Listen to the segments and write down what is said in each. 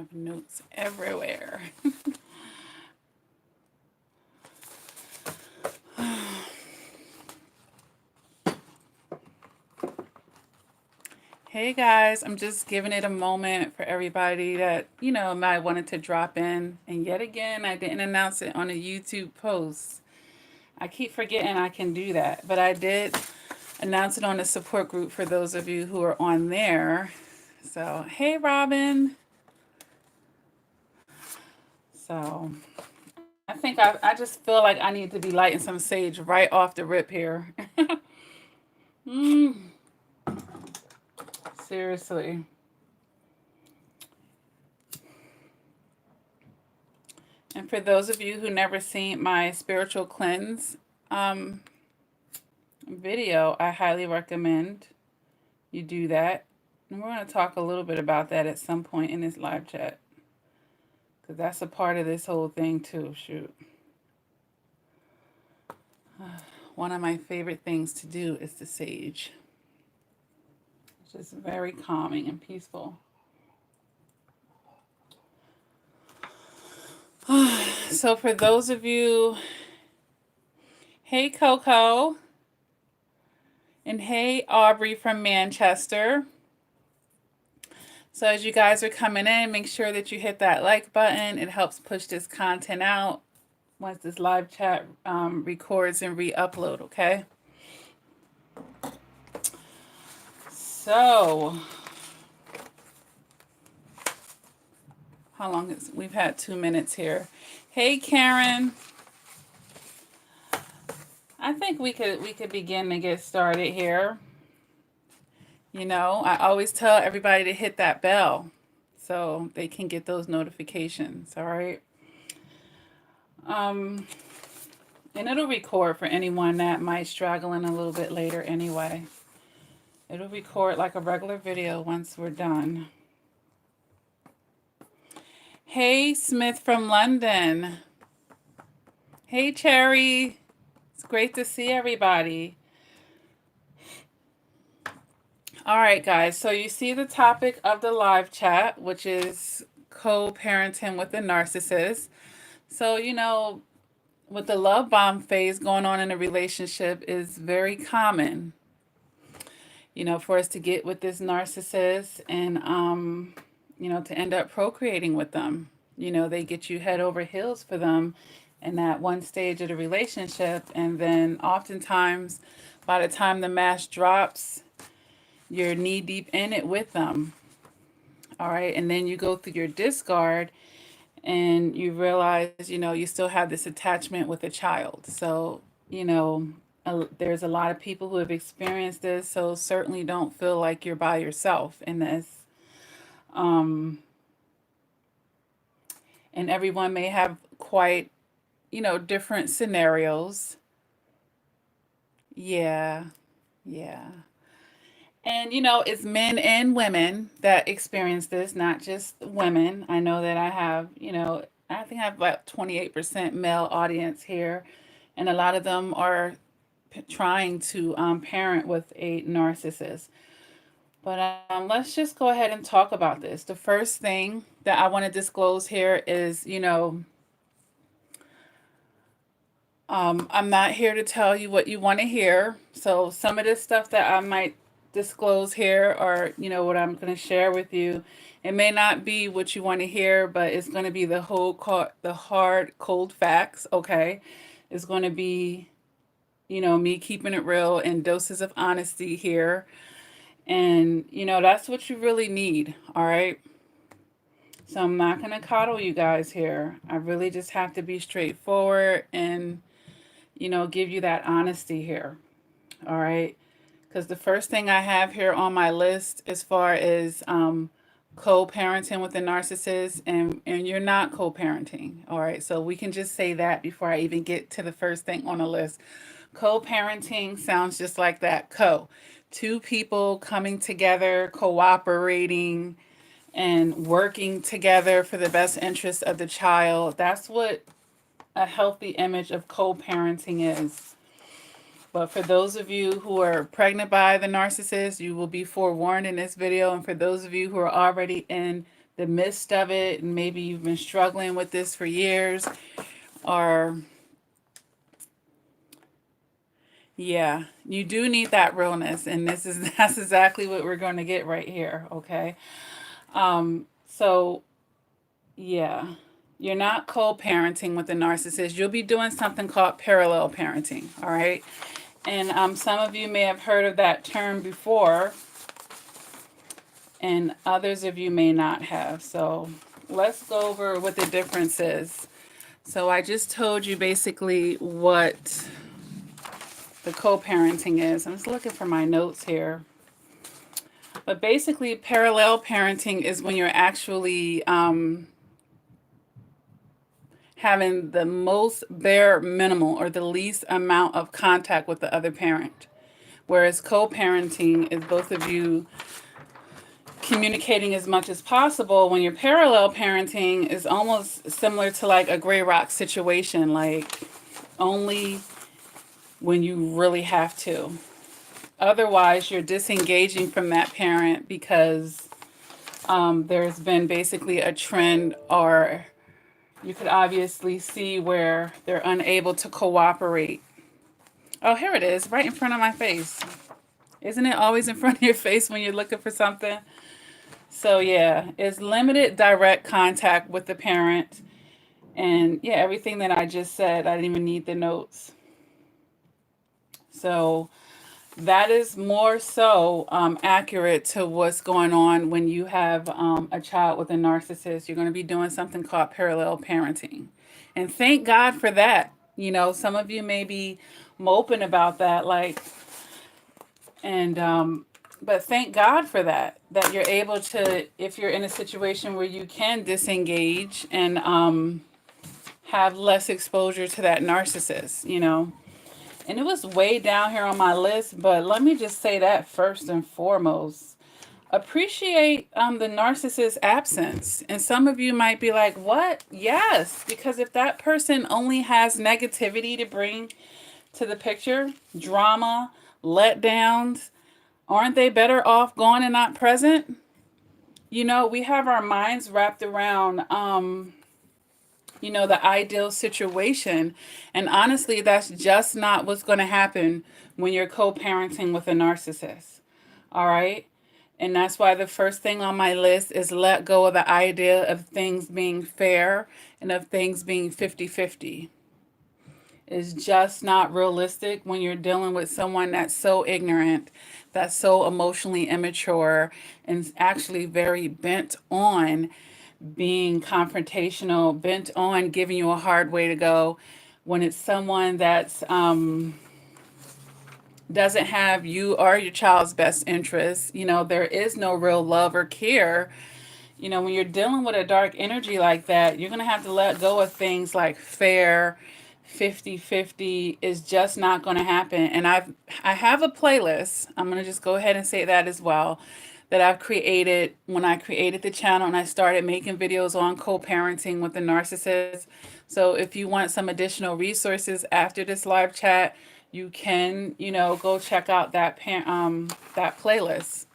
have notes everywhere. Hey guys, I'm just giving it a moment for everybody that, might wanted to drop in. And yet again, I didn't announce it on a YouTube post. I keep forgetting I can do that, but I did announce it on the support group for those of you who are on there. So, hey Robin. So, I think I just feel like I need to be lighting some sage right off the rip here. Seriously. And for those of you who never seen my spiritual cleanse video, I highly recommend you do that. And we're going to talk a little bit about that at some point in this live chat, because that's a part of this whole thing too. Shoot. One of my favorite things to do is the sage. It's just very calming and peaceful. So for those of you, hey Coco, and hey Aubrey from Manchester. So as you guys are coming in, make sure that you hit that like button. It helps push this content out once this live chat records and re-upload, okay? So, how long is, we've had 2 minutes here. Hey Karen. I think we could begin to get started here. I always tell everybody to hit that bell so they can get those notifications, all right? And it'll record for anyone that might straggle in a little bit later anyway. It'll record like a regular video once we're done. Hey, Smith from London. Hey, Cherry. It's great to see everybody. All right, guys. So you see the topic of the live chat, which is co-parenting with a narcissist. So, with the love bomb phase going on in a relationship is very common, for us to get with this narcissist and, to end up procreating with them. They get you head over heels for them in that one stage of the relationship. And then oftentimes, by the time the mask drops, you're knee deep in it with them. All right. And then you go through your discard and you realize, you still have this attachment with a child. So, there's a lot of people who have experienced this. So certainly don't feel like you're by yourself in this. And everyone may have quite, different scenarios. Yeah. Yeah. And, it's men and women that experience this, not just women. I know that I have, I think I have about 28% male audience here. And a lot of them are trying to parent with a narcissist. But let's just go ahead and talk about this. The first thing that I want to disclose here is, I'm not here to tell you what you want to hear. So some of this stuff that I might disclose here or, what I'm going to share with you, it may not be what you want to hear, but it's going to be the hard, cold facts, okay? It's going to be, me keeping it real and doses of honesty here. And, that's what you really need, all right? So I'm not going to coddle you guys here. I really just have to be straightforward and, give you that honesty here, all right? Because the first thing I have here on my list as far as co-parenting with a narcissist, and you're not co-parenting, all right? So we can just say that before I even get to the first thing on the list. Co-parenting sounds just like that, two people coming together, cooperating, and working together for the best interest of the child. That's what a healthy image of co-parenting is. But for those of you who are pregnant by the narcissist, you will be forewarned in this video. And for those of you who are already in the midst of it, and maybe you've been struggling with this for years, or yeah, you do need that realness, and that's exactly what we're going to get right here, okay? So yeah, you're not co-parenting with the narcissist. You'll be doing something called parallel parenting, all right? And some of you may have heard of that term before, and others of you may not have. So let's go over what the difference is. So I just told you basically what the co-parenting is. I'm just looking for my notes here. But basically, parallel parenting is when you're actually having the most bare minimal or the least amount of contact with the other parent. Whereas co-parenting is both of you communicating as much as possible. When you're parallel parenting is almost similar to like a gray rock situation, like only when you really have to. Otherwise, you're disengaging from that parent because there's been basically a trend, or you could obviously see where they're unable to cooperate. Oh, here it is, right in front of my face. Isn't it always in front of your face when you're looking for something? So yeah, it's limited direct contact with the parent. And yeah, everything that I just said, I didn't even need the notes. So that is more so accurate to what's going on when you have a child with a narcissist. You're going to be doing something called parallel parenting. And thank God for that. You know, some of you may be moping about that, like, and, but thank God for that, that you're able to, if you're in a situation where you can disengage and have less exposure to that narcissist, you know. And it was way down here on my list, but let me just say that first and foremost. Appreciate the narcissist's absence. And some of you might be like, what? Yes, because if that person only has negativity to bring to the picture, drama, letdowns, aren't they better off gone and not present? You know, we have our minds wrapped around you know, the ideal situation. And honestly, that's just not what's going to happen when you're co-parenting with a narcissist. All right. And that's why the first thing on my list is let go of the idea of things being fair and of things being 50-50. It's just not realistic when you're dealing with someone that's so ignorant, that's so emotionally immature, and actually very bent on being confrontational, bent on giving you a hard way to go, when it's someone that's doesn't have you or your child's best interests. You know, there is no real love or care. You know, when you're dealing with a dark energy like that, you're going to have to let go of things like fair, 50-50 is just not going to happen. And I have a playlist. I'm going to just go ahead and say that as well, that I've created when I created the channel and I started making videos on co-parenting with the narcissist. So if you want some additional resources after this live chat, you can, you know, go check out that that playlist.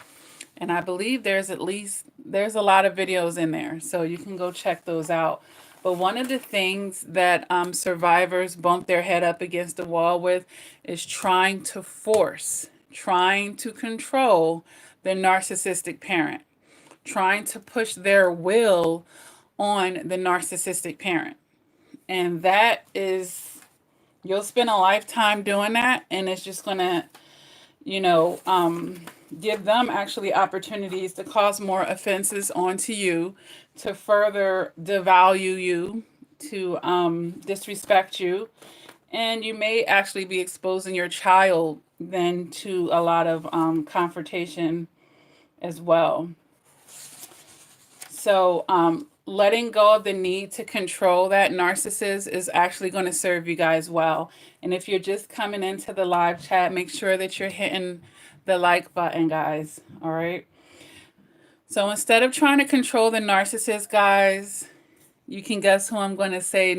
And I believe there's a lot of videos in there, so you can go check those out. But one of the things that survivors bump their head up against the wall with is trying to force, trying to control the narcissistic parent, trying to push their will on the narcissistic parent. And that is, you'll spend a lifetime doing that, and it's just going to, you know, give them actually opportunities to cause more offenses onto you, to further devalue you, to disrespect you. And you may actually be exposing your child then to a lot of confrontation as well. So letting go of the need to control that narcissist is actually going to serve you guys well. And if you're just coming into the live chat, make sure that you're hitting the like button, guys. All right. So instead of trying to control the narcissist, guys, you can guess who I'm going to say you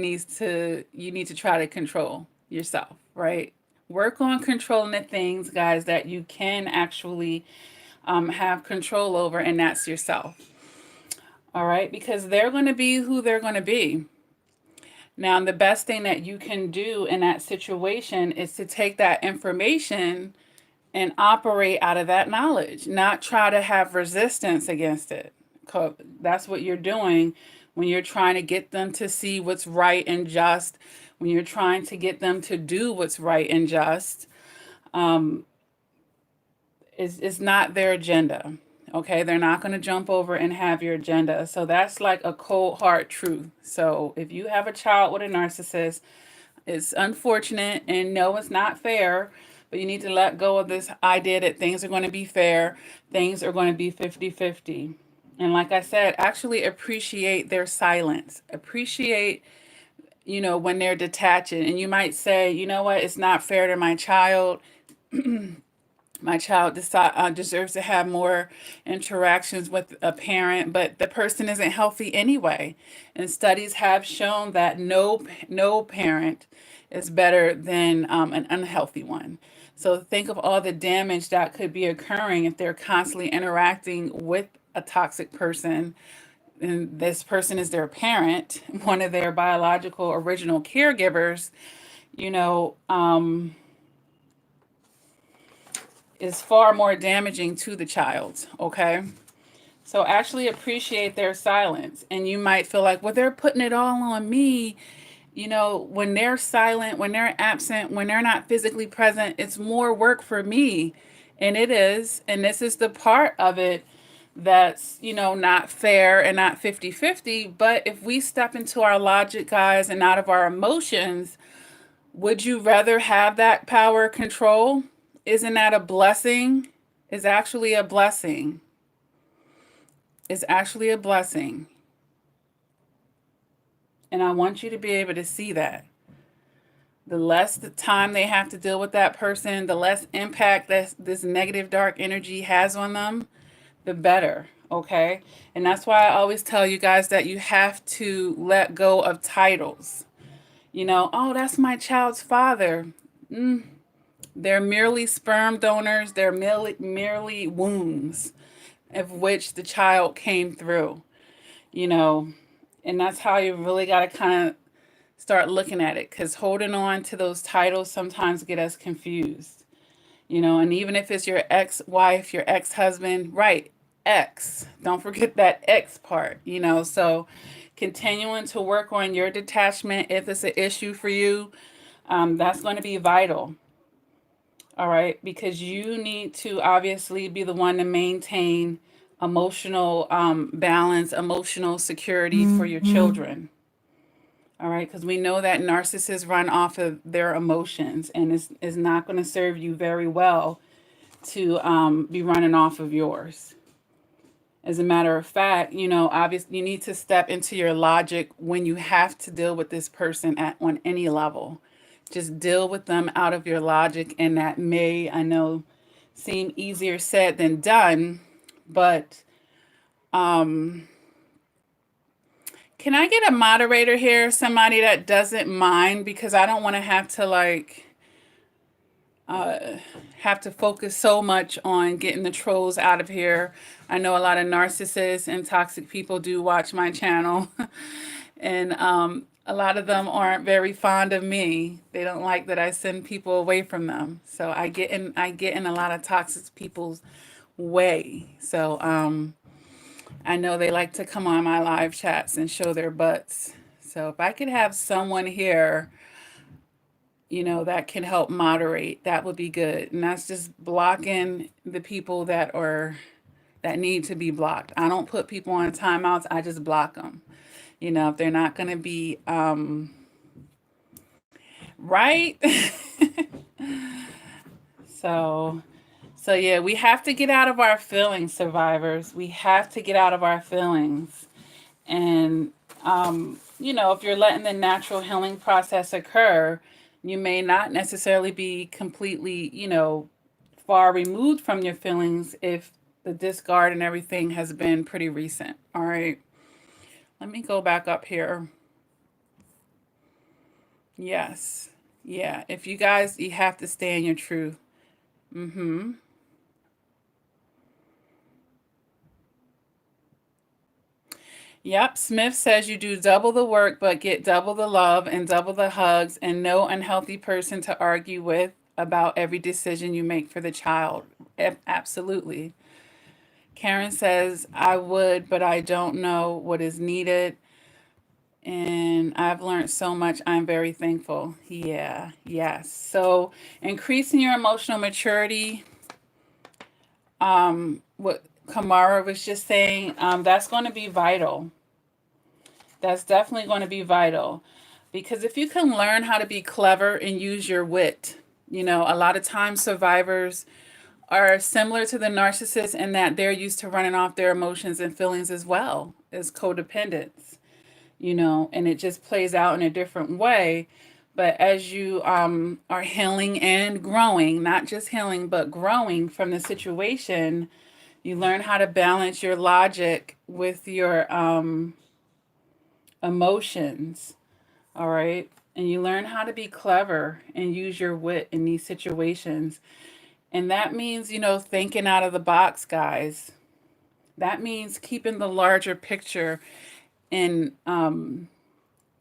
need to try to control yourself, right? Work on controlling the things, guys, that you can actually have control over, and that's yourself. All right, because they're going to be who they're going to be. Now, the best thing that you can do in that situation is to take that information and operate out of that knowledge, not try to have resistance against it. That's what you're doing when you're trying to get them to see what's right and just, when you're trying to get them to do what's right and just. Is not their agenda. Okay, they're not going to jump over and have your agenda. So that's like a cold hard truth. So if you have a child with a narcissist, it's unfortunate and no, it's not fair, but you need to let go of this idea that things are going to be fair, things are going to be 50-50. And like I said, actually appreciate their silence. Appreciate, when they're detaching. And you might say, you know what, it's not fair to my child. My child deserves to have more interactions with a parent, but the person isn't healthy anyway. And studies have shown that no parent is better than an unhealthy one. So think of all the damage that could be occurring if they're constantly interacting with a toxic person. And this person is their parent, one of their biological original caregivers. You know, is far more damaging to the child, okay? So actually appreciate their silence. And you might feel like, well, they're putting it all on me. When they're silent, when they're absent, when they're not physically present, it's more work for me. And it is. And this is the part of it that's, not fair and not 50-50. But if we step into our logic, guys, and out of our emotions, would you rather have that power control? Isn't that a blessing? It's actually a blessing. It's actually a blessing. And I want you to be able to see that. The less the time they have to deal with that person, the less impact that this negative dark energy has on them, the better. Okay? And that's why I always tell you guys that you have to let go of titles. Oh, that's my child's father. They're merely sperm donors. They're merely wombs of which the child came through, and that's how you really got to kind of start looking at it, because holding on to those titles sometimes get us confused, and even if it's your ex-wife, your ex-husband, right, ex, don't forget that ex part, so continuing to work on your detachment if it's an issue for you, that's going to be vital. All right, because you need to obviously be the one to maintain emotional balance, emotional security for your children. All right, because we know that narcissists run off of their emotions, and it's not going to serve you very well to be running off of yours. As a matter of fact, obviously you need to step into your logic when you have to deal with this person on any level. Just deal with them out of your logic, and that may, I know, seem easier said than done, but can I get a moderator here, somebody that doesn't mind, because I don't want to have to focus so much on getting the trolls out of here. I know a lot of narcissists and toxic people do watch my channel, and a lot of them aren't very fond of me. They don't like that I send people away from them. So I get in a lot of toxic people's way. So I know they like to come on my live chats and show their butts. So if I could have someone here, that can help moderate, that would be good. And that's just blocking the people that need to be blocked. I don't put people on timeouts. I just block them. If they're not going to be right. So yeah, we have to get out of our feelings, survivors. We have to get out of our feelings. And, if you're letting the natural healing process occur, you may not necessarily be completely, far removed from your feelings if the discard and everything has been pretty recent. All right. Let me go back up here. Yes. Yeah. If you guys, you have to stay in your truth. Yep, Smith says you do double the work but get double the love and double the hugs and no unhealthy person to argue with about every decision you make for the child. Absolutely. Karen says, I would, but I don't know what is needed. And I've learned so much. I'm very thankful. Yeah, yes. So increasing your emotional maturity, what Kamara was just saying, that's going to be vital. That's definitely going to be vital. Because if you can learn how to be clever and use your wit, a lot of times survivors are similar to the narcissist in that they're used to running off their emotions and feelings as well as codependents, and it just plays out in a different way. But as you are healing and growing, not just healing, but growing from the situation, you learn how to balance your logic with your emotions. All right. And you learn how to be clever and use your wit in these situations. And that means, thinking out of the box, guys. That means keeping the larger picture and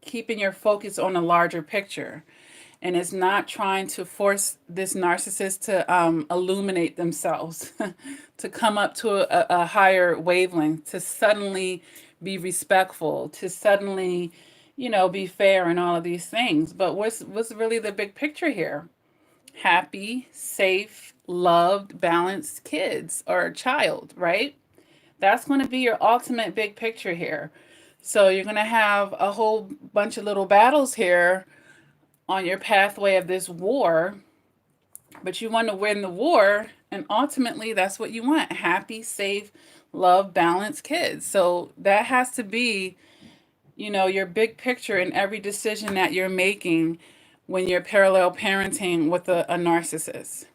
keeping your focus on the larger picture. And it's not trying to force this narcissist to illuminate themselves, to come up to a higher wavelength, to suddenly be respectful, to suddenly, be fair and all of these things. But what's really the big picture here? Happy, safe, loved, balanced kids or child, right? That's going to be your ultimate big picture here. So you're going to have a whole bunch of little battles here on your pathway of this war, but you want to win the war, and ultimately that's what you want: happy, safe, love, balanced kids. So that has to be, your big picture in every decision that you're making when you're parallel parenting with a narcissist.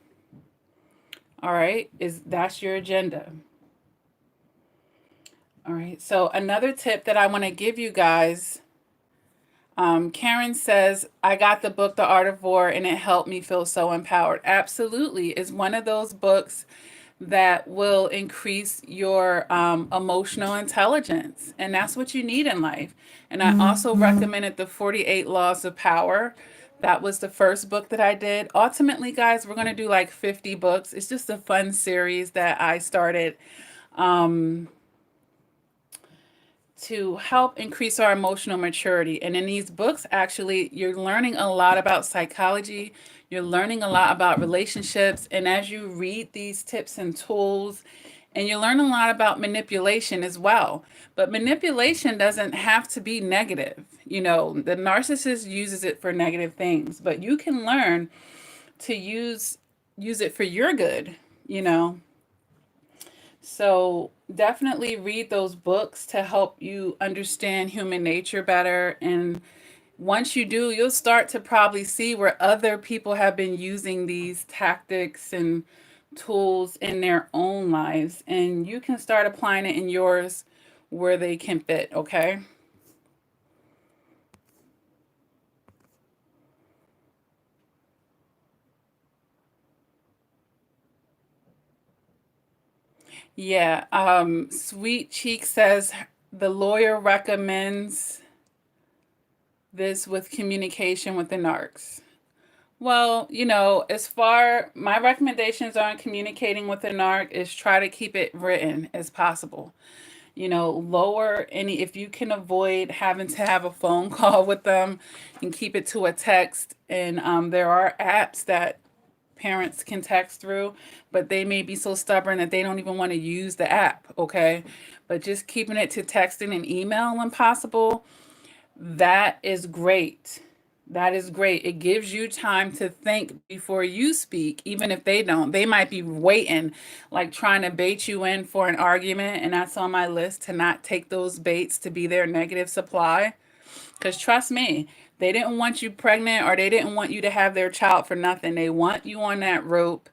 All right, that's your agenda. All right, so another tip that I want to give you guys, Karen says, I got the book, The Art of War, and it helped me feel so empowered. Absolutely. It's one of those books that will increase your emotional intelligence. And that's what you need in life. And I also recommended The 48 Laws of Power. That was the first book that I did. Ultimately, guys, we're going to do like 50 books. It's just a fun series that I started to help increase our emotional maturity. And in these books, actually, you're learning a lot about psychology. You're learning a lot about relationships. And as you read these tips and tools, and you learn a lot about manipulation as well. But manipulation doesn't have to be negative. The narcissist uses it for negative things, but you can learn to use it for your good, you know. So definitely read those books to help you understand human nature better. And once you do, you'll start to probably see where other people have been using these tactics and tools in their own lives. And you can start applying it in yours where they can fit, okay? Yeah. Sweet Cheek says the lawyer recommends this with communication with the narcs. Well, as far my recommendations on communicating with the narc is try to keep it written as possible. Lower any, if you can avoid having to have a phone call with them, and keep it to a text. And there are apps that parents can text through, but they may be so stubborn that they don't even want to use the app, okay? But just keeping it to texting and email when possible, that is great. That is great. It gives you time to think before you speak, even if they don't. They might be waiting, like trying to bait you in for an argument. And that's on my list, to not take those baits to be their negative supply. Because trust me, they didn't want you pregnant, or they didn't want you to have their child for nothing. They want you on that rope,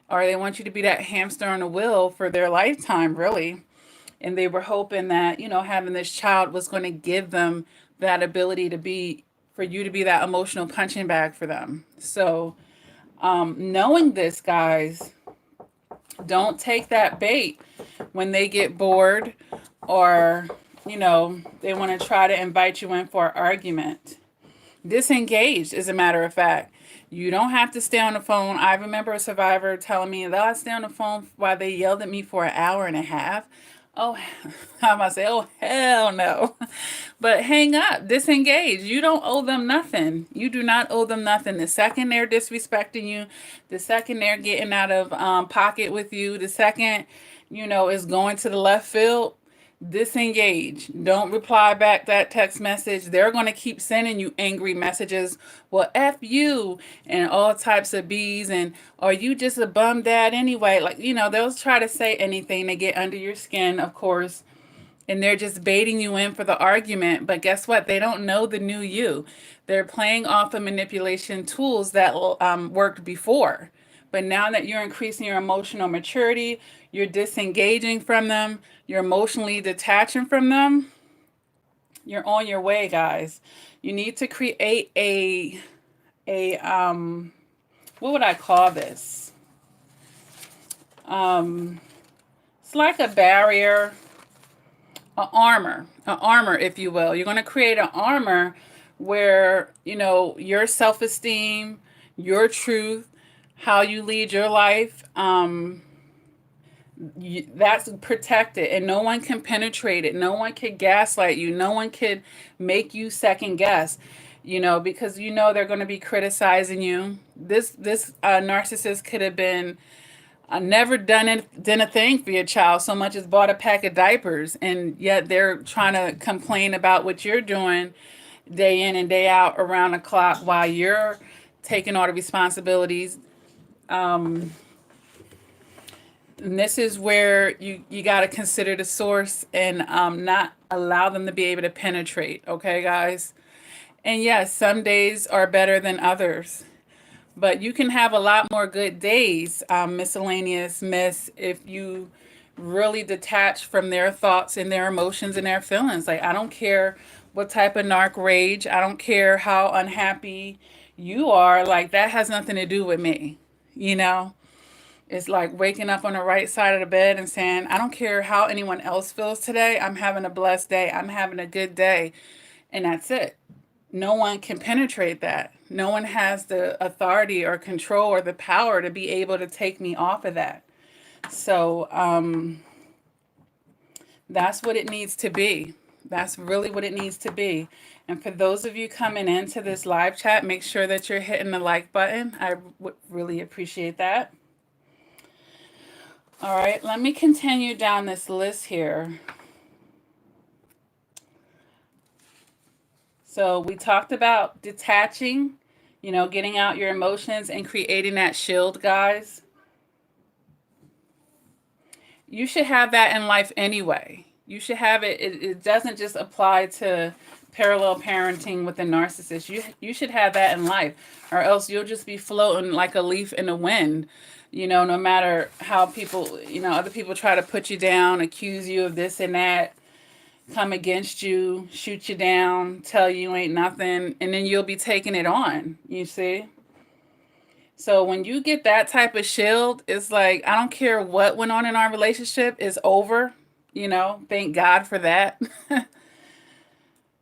or they want you to be that hamster on a wheel for their lifetime, really. And they were hoping that, having this child was going to give them that ability to be, for you to be that emotional punching bag for them. So, knowing this, guys, don't take that bait when they get bored, or they want to try to invite you in for an argument. Disengaged, as a matter of fact. You don't have to stay on the phone. I remember a survivor telling me that I stay on the phone while they yelled at me for an hour and a half. Oh, how am I say? Oh, hell no. But hang up, disengage. You don't owe them nothing. You do not owe them nothing. The second they're disrespecting you, the second they're getting out of pocket with you, the second, is going to the left field, disengage. Don't reply back that text message. They're going to keep sending you angry messages. Well, F you and all types of B's, and are you just a bum dad anyway? Like, they'll try to say anything to get under your skin, of course, and they're just baiting you in for the argument. But guess what? They don't know the new you. They're playing off of manipulation tools that worked before. But now that you're increasing your emotional maturity, you're disengaging from them, you're emotionally detaching from them, you're on your way, guys. You need to create a what would I call this? It's like a barrier, an armor, if you will. You're going to create an armor where, your self-esteem, your truth, how you lead your life, that's protected, and no one can penetrate it. No one can gaslight you. No one can make you second guess, because they're going to be criticizing you. This narcissist could have been never done a thing for your child so much as bought a pack of diapers, and yet they're trying to complain about what you're doing day in and day out around the clock while you're taking all the responsibilities. And this is where you got to consider the source and not allow them to be able to penetrate. Okay, guys? And yes, some days are better than others. But you can have a lot more good days, miscellaneous miss, if you really detach from their thoughts and their emotions and their feelings. Like, I don't care what type of narc rage. I don't care how unhappy you are. Like, that has nothing to do with me, you know? It's like waking up on the right side of the bed and saying, I don't care how anyone else feels today. I'm having a blessed day. I'm having a good day. And that's it. No one can penetrate that. No one has the authority or control or the power to be able to take me off of that. So that's what it needs to be. That's really what it needs to be. And for those of you coming into this live chat, make sure that you're hitting the like button. I would really appreciate that. All right, let me continue down this list here. So we talked about detaching, getting out your emotions and creating that shield, guys. You should have that in life anyway. You should have it. It doesn't just apply to parallel parenting with a narcissist. You should have that in life, or else you'll just be floating like a leaf in the wind. No matter how people, other people try to put you down, accuse you of this and that, come against you, shoot you down, tell you ain't nothing, and then you'll be taking it on, you see? So when you get that type of shield, it's like, I don't care what went on in our relationship, it's over, thank God for that.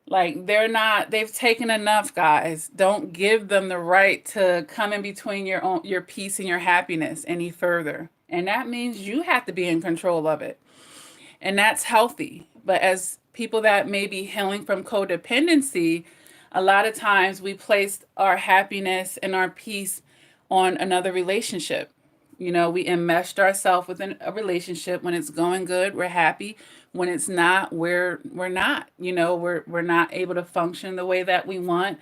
Like, they've taken enough, guys. Don't give them the right to come in between your peace and your happiness any further. And that means you have to be in control of it. And that's healthy. But as people that may be healing from codependency, a lot of times we place our happiness and our peace on another relationship. We enmeshed ourselves within a relationship. When it's going good, we're happy. When it's not, we're not. We're not able to function the way that we want.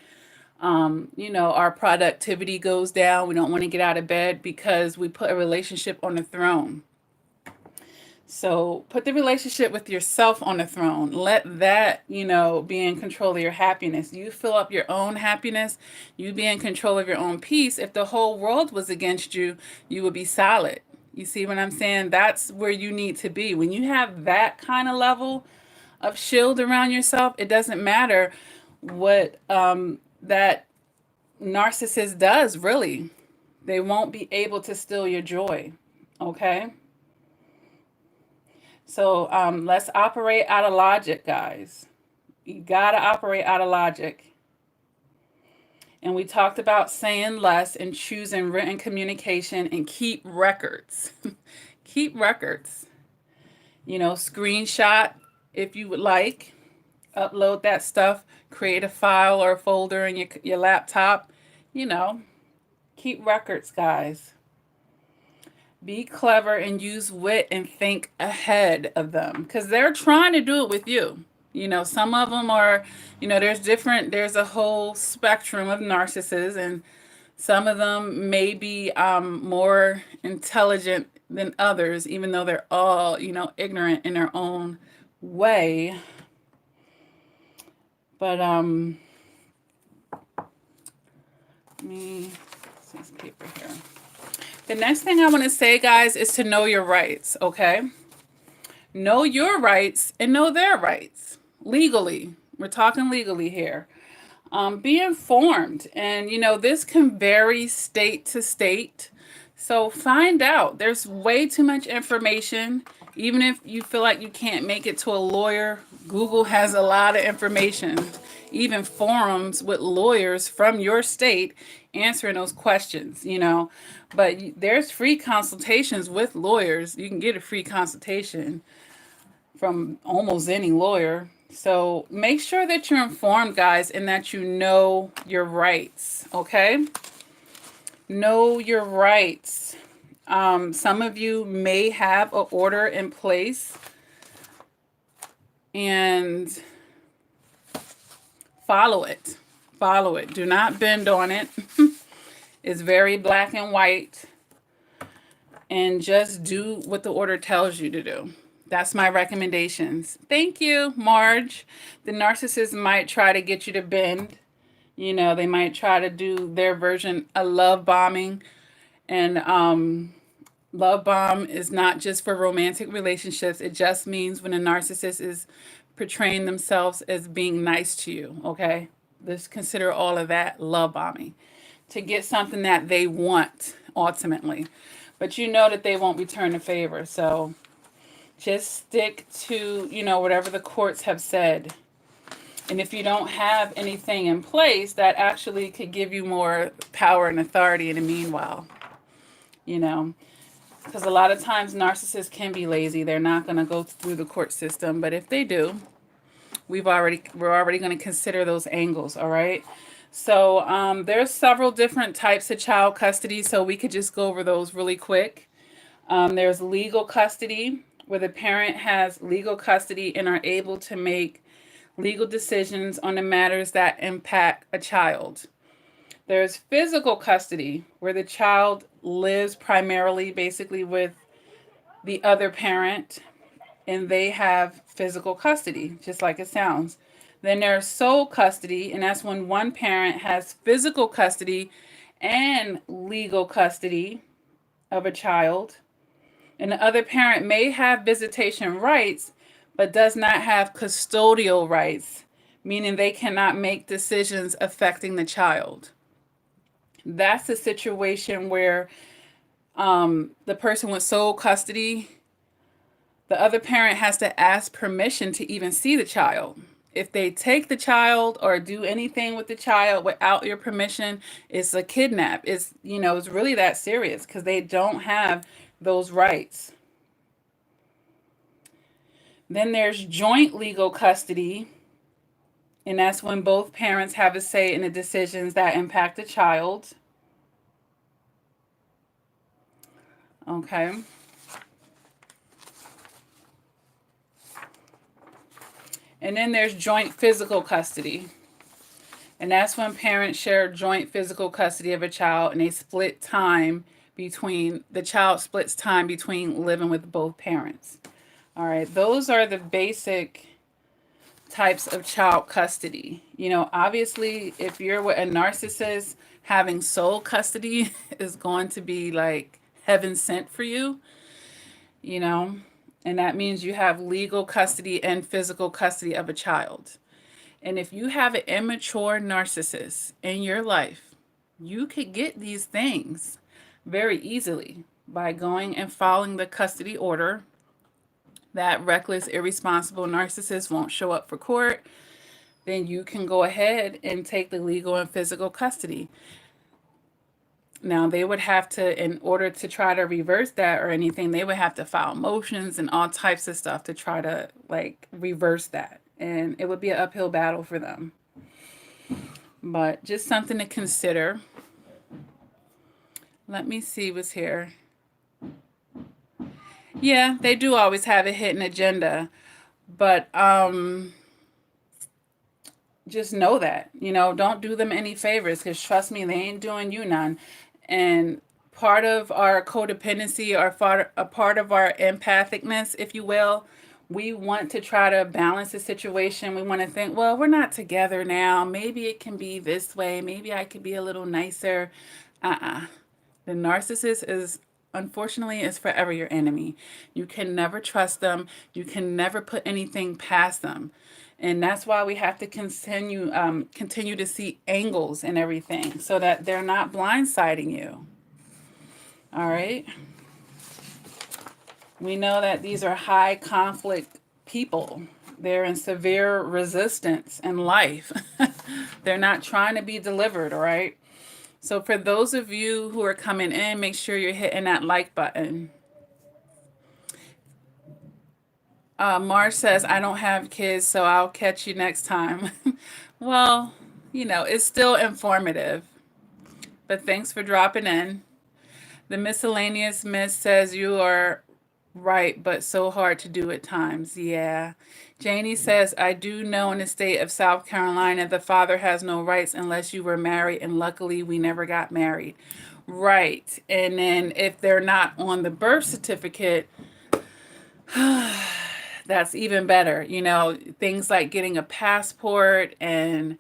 Our productivity goes down. We don't want to get out of bed because we put a relationship on the throne. So put the relationship with yourself on the throne. Let that, be in control of your happiness. You fill up your own happiness. You be in control of your own peace. If the whole world was against you, you would be solid. You see what I'm saying? That's where you need to be. When you have that kind of level of shield around yourself, it doesn't matter what that narcissist does, really. They won't be able to steal your joy. Okay? So let's operate out of logic, guys. You got to operate out of logic. And we talked about saying less and choosing written communication and keep records. Keep records. You know, screenshot if you would like, upload that stuff, create a file or a folder in your laptop. You know, keep records, guys. Be clever and use wit and think ahead of them because they're trying to do it with you. You know, some of them are, you know, there's a whole spectrum of narcissists, and some of them may be more intelligent than others, even though they're all, you know, ignorant in their own way. But let me see this paper here. The next thing I want to say, guys, is to know your rights, okay? Know your rights and know their rights legally. We're talking legally here. Be informed. And, you know, this can vary state to state. So find out. There's way too much information. Even if you feel like you can't make it to a lawyer, Google has a lot of information. Even forums with lawyers from your state answering those questions, you know. But there's free consultations with lawyers. You can get a free consultation from almost any lawyer. So make sure that you're informed, guys, and that you know your rights, okay? Know your rights. Some of you may have an order in place, and follow it. Follow it. Do not bend on it. It's very black and white. And just do what the order tells you to do. That's my recommendations. Thank you, Marge. The narcissist might try to get you to bend. You know, they might try to do their version of love bombing. And love bomb is not just for romantic relationships. It just means when a narcissist is portraying themselves as being nice to you, okay? Let's consider all of that love bombing to get something that they want ultimately. But you know that they won't return the favor. So just stick to, you know, whatever the courts have said. And if you don't have anything in place, that actually could give you more power and authority in the meanwhile, you know. Because a lot of times narcissists can be lazy. They're not going to go through the court system. But if they do, we're already going to consider those angles, all right? So there's several different types of child custody, so we could just go over those really quick. There's legal custody, where the parent has legal custody and are able to make legal decisions on the matters that impact a child. There's physical custody, where the child lives primarily basically with the other parent, and they have physical custody, just like it sounds. Then there's sole custody, and that's when one parent has physical custody and legal custody of a child. And the other parent may have visitation rights, but does not have custodial rights, meaning they cannot make decisions affecting the child. That's a situation where the person with sole custody, the other parent has to ask permission to even see the child. If they take the child or do anything with the child without your permission, it's a kidnap. It's, you know, it's really that serious because they don't have those rights. Then there's joint legal custody, and that's when both parents have a say in the decisions that impact the child. Okay. And then there's joint physical custody. And that's when parents share joint physical custody of a child, and they split time between, the child splits time between living with both parents. All right, those are the basic types of child custody. You know, obviously, if you're with a narcissist, having sole custody is going to be like heaven sent for you, you know, and that means you have legal custody and physical custody of a child. And if you have an immature narcissist in your life, you could get these things very easily by going and following the custody order that reckless, irresponsible narcissist won't show up for court, then you can go ahead and take the legal and physical custody. Now, they would have to, in order to try to reverse that or anything, they would have to file motions and all types of stuff to try to like reverse that. And it would be an uphill battle for them. But just something to consider. Let me see what's here. Yeah, they do always have a hidden agenda. But just know that, don't do them any favors, because trust me, they ain't doing you none. And part of our codependency, or a part of our empathicness, if you will, we want to try to balance the situation. We want to think, well, we're not together now. Maybe it can be this way. Maybe I could be a little nicer. The narcissist is, unfortunately, is forever your enemy. You can never trust them. You can never put anything past them. And that's why we have to continue to see angles and everything, so that they're not blindsiding you. All right. We know that these are high conflict people. They're in severe resistance in life. They're not trying to be delivered, all right? So for those of you who are coming in, make sure you're hitting that like button. Marge says, I don't have kids, so I'll catch you next time. Well, it's still informative. But thanks for dropping in. The miscellaneous miss says, you are right, but so hard to do at times. Yeah. Janie says, I do know in the state of South Carolina, the father has no rights unless you were married, and luckily we never got married. Right. And then if they're not on the birth certificate, that's even better. Things like getting a passport, and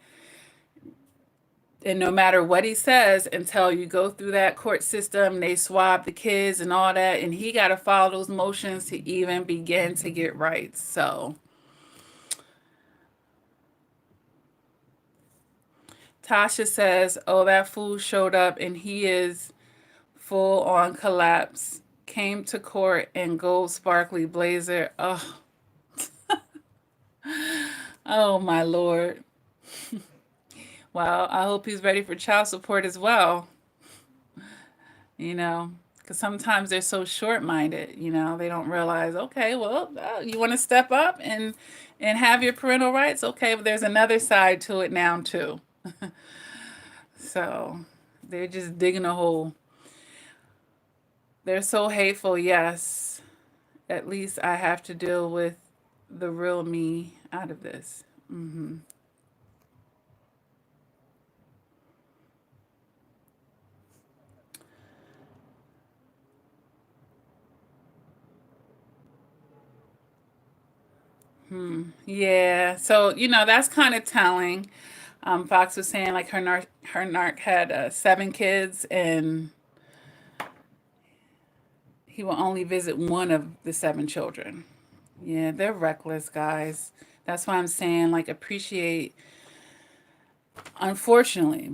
no matter what he says, until you go through that court system, they swab the kids and all that, and he got to follow those motions to even begin to get rights. So Tasha says, oh, that fool showed up and he is full on collapse. Came to court in gold sparkly blazer. Oh, oh my Lord. Well, I hope he's ready for child support as well. Because sometimes they're so short-minded. They don't realize, okay, well, you want to step up and have your parental rights. Okay, but there's another side to it now too. So they're just digging a hole. They're so hateful. Yes, at least I have to deal with the real me out of this. Yeah, so that's kind of telling. Fox was saying like her narc had 7 kids, and he will only visit one of the 7 children. Yeah, they're reckless, guys. That's why I'm saying, like, appreciate, unfortunately,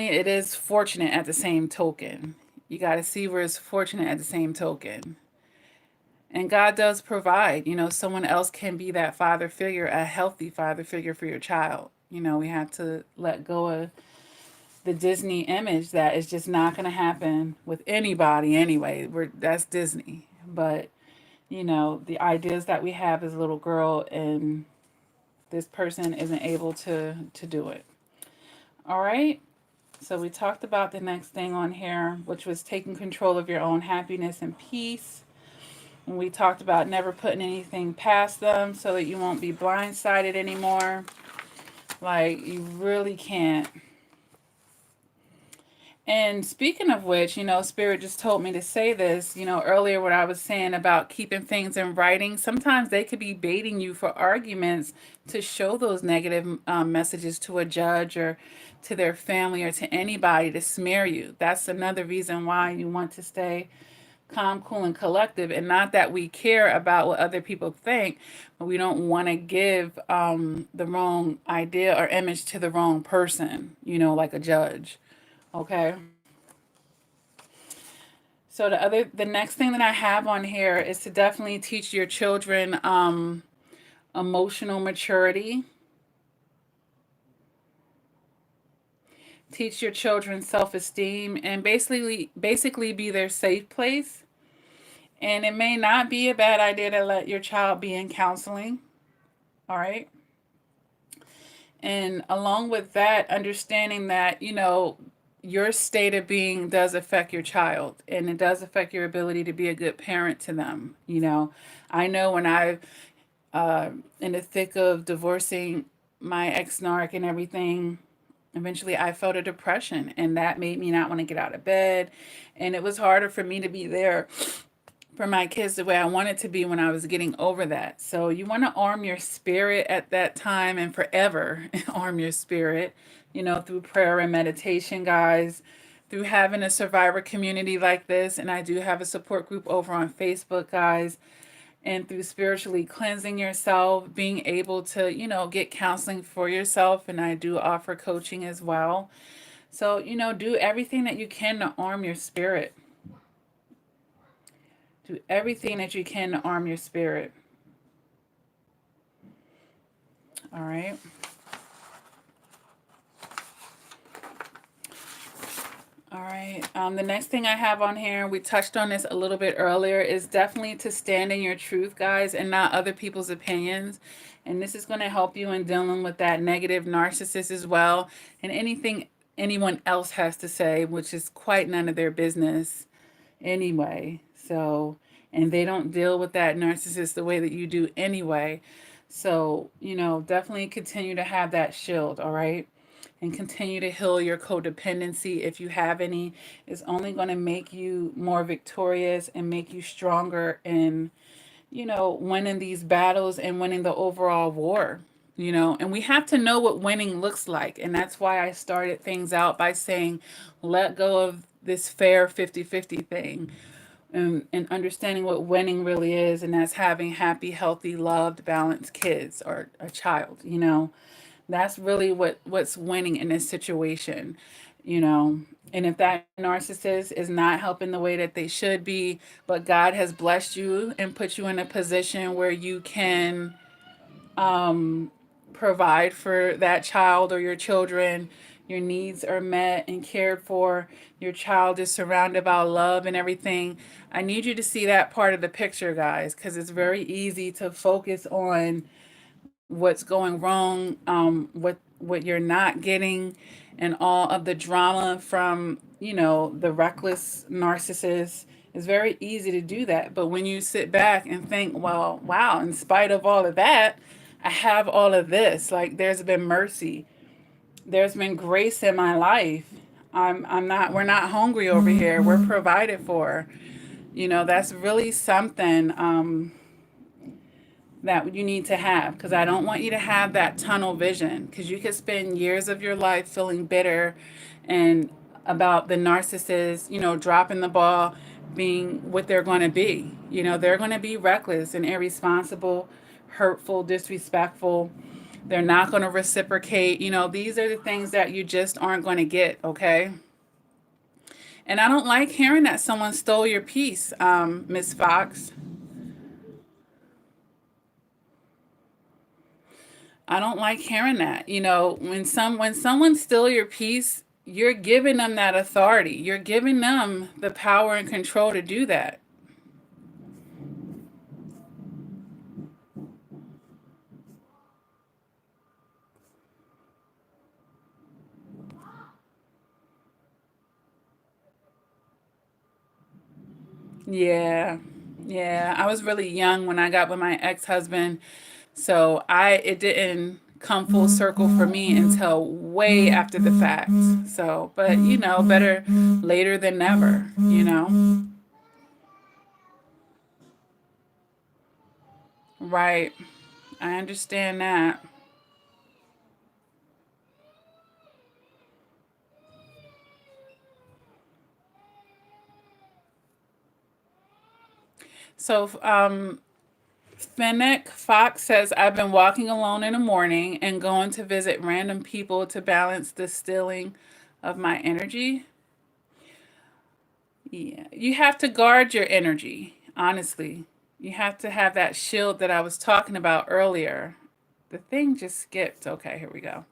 it is fortunate at the same token. You got to see where it's fortunate at the same token. And God does provide, someone else can be that father figure, a healthy father figure for your child. We have to let go of the Disney image that is just not going to happen with anybody anyway. That's Disney. But, the ideas that we have as a little girl, and this person isn't able to do it. All right. So we talked about the next thing on here, which was taking control of your own happiness and peace. And we talked about never putting anything past them so that you won't be blindsided anymore. Like, you really can't. And speaking of which, Spirit just told me to say this, earlier what I was saying about keeping things in writing. Sometimes they could be baiting you for arguments to show those negative messages to a judge or to their family or to anybody to smear you. That's another reason why you want to stay calm, cool, and collective. And not that we care about what other people think, but we don't want to give the wrong idea or image to the wrong person, like a judge. Okay. So the next thing that I have on here is to definitely teach your children emotional maturity. Teach your children self-esteem and basically be their safe place. And it may not be a bad idea to let your child be in counseling. All right. And along with that, understanding that, your state of being does affect your child and it does affect your ability to be a good parent to them. I know when in the thick of divorcing my ex-narc and everything, eventually I felt a depression and that made me not want to get out of bed. And it was harder for me to be there for my kids the way I wanted to be when I was getting over that. So you want to arm your spirit at that time and forever arm your spirit, through prayer and meditation, guys, through having a survivor community like this. And I do have a support group over on Facebook, guys, and through spiritually cleansing yourself, being able to, get counseling for yourself. And I do offer coaching as well. So, do everything that you can to arm your spirit. Do everything that you can to arm your spirit. All right. All right. The next thing I have on here, we touched on this a little bit earlier, is definitely to stand in your truth, guys, and not other people's opinions. And this is going to help you in dealing with that negative narcissist as well, and anything anyone else has to say, which is quite none of their business anyway. So, and they don't deal with that narcissist the way that you do anyway. So, definitely continue to have that shield, all right? And continue to heal your codependency if you have any. Is only going to make you more victorious and make you stronger in, winning these battles and winning the overall war. And we have to know what winning looks like. And that's why I started things out by saying, let go of this fair 50-50 thing and understanding what winning really is. And that's having happy, healthy, loved, balanced kids or a child, That's really what's winning in this situation, And if that narcissist is not helping the way that they should be, but God has blessed you and put you in a position where you can provide for that child or your children, your needs are met and cared for, your child is surrounded by love and everything. I need you to see that part of the picture, guys, because it's very easy to focus on what's going wrong, what you're not getting, and all of the drama from the reckless narcissist. It's very easy to do that, but when you sit back and think, well, wow, in spite of all of that, I have all of this. Like, there's been mercy, there's been grace in my life. I'm not. We're not hungry over here. We're provided for. That's really something. That you need to have, because I don't want you to have that tunnel vision, because you could spend years of your life feeling bitter and about the narcissist, dropping the ball, being what they're going to be. They're going to be reckless and irresponsible, hurtful, disrespectful. They're not going to reciprocate. These are the things that you just aren't going to get, okay? And I don't like hearing that someone stole your peace, Miss Fox. I don't like hearing that. When someone steal your peace, you're giving them that authority. You're giving them the power and control to do that. Yeah. Yeah, I was really young when I got with my ex-husband, so it didn't come full circle for me until way after the fact. So, but better later than never. Right. I understand that. So, Fennec Fox says, I've been walking alone in the morning and going to visit random people to balance the stealing of my energy. Yeah, you have to guard your energy, honestly. You have to have that shield that I was talking about earlier. The thing just skipped. Okay, here we go.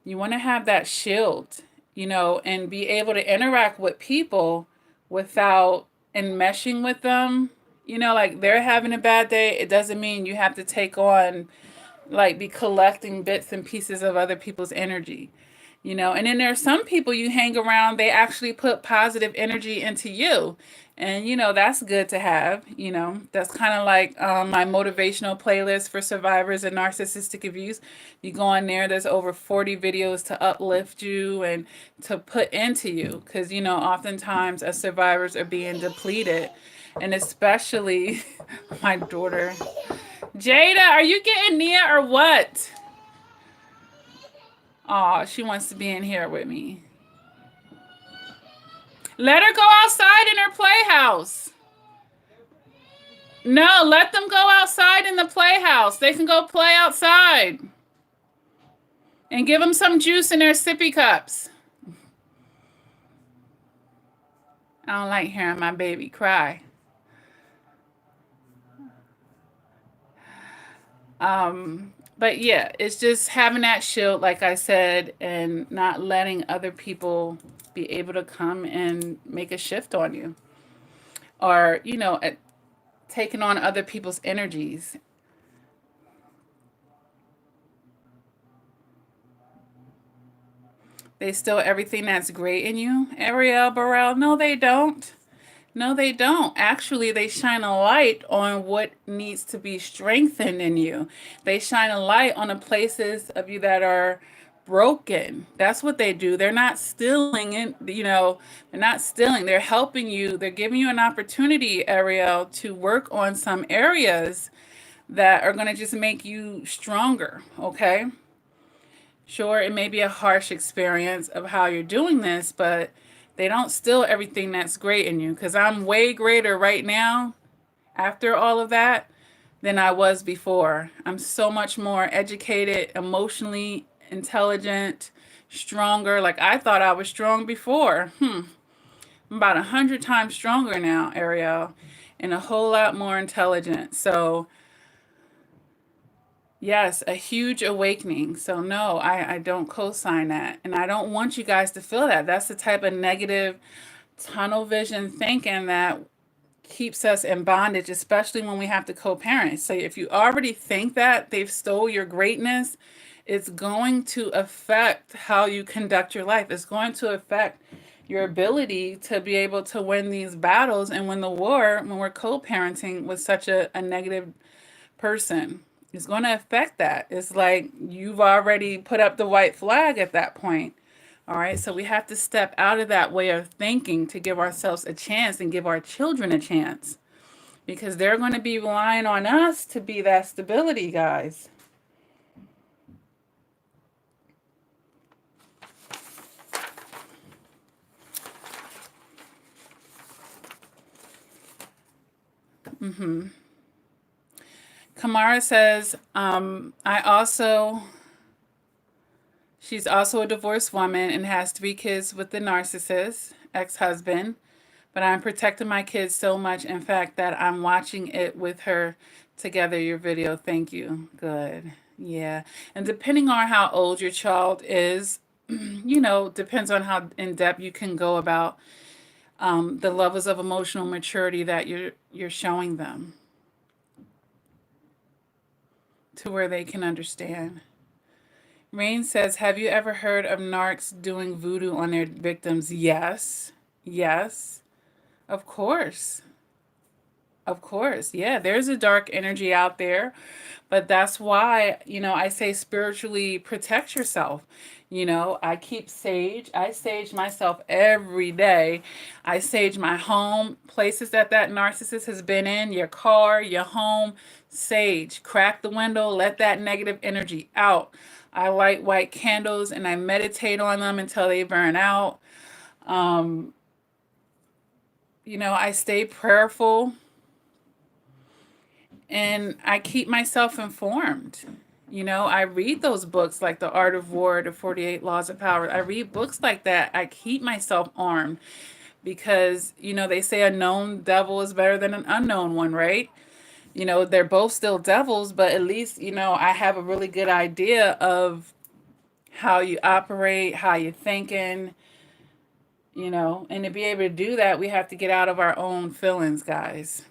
You want to have that shield, and be able to interact with people without enmeshing with them. Like they're having a bad day. It doesn't mean you have to take on, like, be collecting bits and pieces of other people's energy. And then there's some people you hang around, they actually put positive energy into you. And that's good to have. That's kind of like my motivational playlist for survivors of narcissistic abuse. You go on there, there's over 40 videos to uplift you and to put into you, because oftentimes as survivors are being depleted. And especially my daughter Jada, are you getting near or what? Oh, she wants to be in here with me. Let her go outside in her playhouse. No, let them go outside in the playhouse. They can go play outside. And give them some juice in their sippy cups. I don't like hearing my baby cry. But yeah, it's just having that shield, like I said, and not letting other people be able to come and make a shift on you. Or, taking on other people's energies. They steal everything that's great in you, Ariel Burrell. No, they don't. No, they don't. Actually, they shine a light on what needs to be strengthened in you. They shine a light on the places of you that are broken. That's what they do. They're not stealing it, they're not stealing. They're helping you. They're giving you an opportunity, Ariel, to work on some areas that are going to just make you stronger, okay? Sure, it may be a harsh experience of how you're doing this, but they don't steal everything that's great in you, because I'm way greater right now after all of that than I was before. I'm so much more educated, emotionally intelligent, stronger. Like I thought I was strong before. I'm about 100 times stronger now, Ariel, and a whole lot more intelligent. So yes, a huge awakening. So no, I don't co-sign that. And I don't want you guys to feel that. That's the type of negative tunnel vision thinking that keeps us in bondage, especially when we have to co-parent. So if you already think that they've stole your greatness, it's going to affect how you conduct your life. It's going to affect your ability to be able to win these battles and win the war when we're co-parenting with such a negative person. It's going to affect that. It's like you've already put up the white flag at that point. All right. So we have to step out of that way of thinking to give ourselves a chance and give our children a chance, because they're going to be relying on us to be that stability, guys. Kamara says, she's also a divorced woman and has 3 kids with the narcissist, ex-husband. But I'm protecting my kids so much, in fact, that I'm watching it with her together, your video. Thank you. Good. Yeah. And depending on how old your child is, depends on how in depth you can go about the levels of emotional maturity that you're showing them to where they can understand. Rain says, have you ever heard of narcs doing voodoo on their victims? Yes. Yes. Of course. Of course. Yeah, there's a dark energy out there, but that's why, I say spiritually protect yourself. I keep sage. I sage myself every day. I sage my home, places that narcissist has been in, your car, your home, sage. Crack the window, let that negative energy out. I light white candles and I meditate on them until they burn out. I stay prayerful. And I keep myself informed. I read those books like The Art of War, The 48 Laws of Power. I read books like that. I keep myself armed because, they say a known devil is better than an unknown one, right? They're both still devils, but at least, I have a really good idea of how you operate, how you're thinking, and to be able to do that, we have to get out of our own feelings, guys.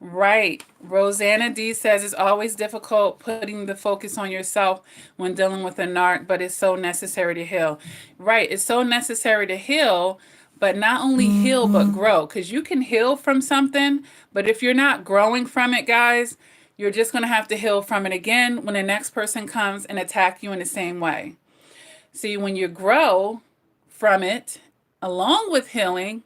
Right. Rosanna D says it's always difficult putting the focus on yourself when dealing with a narc, but it's so necessary to heal. Right. It's so necessary to heal, but not only heal, but grow. Because you can heal from something, but if you're not growing from it, guys, you're just going to have to heal from it again when the next person comes and attack you in the same way. See, when you grow from it, along with healing,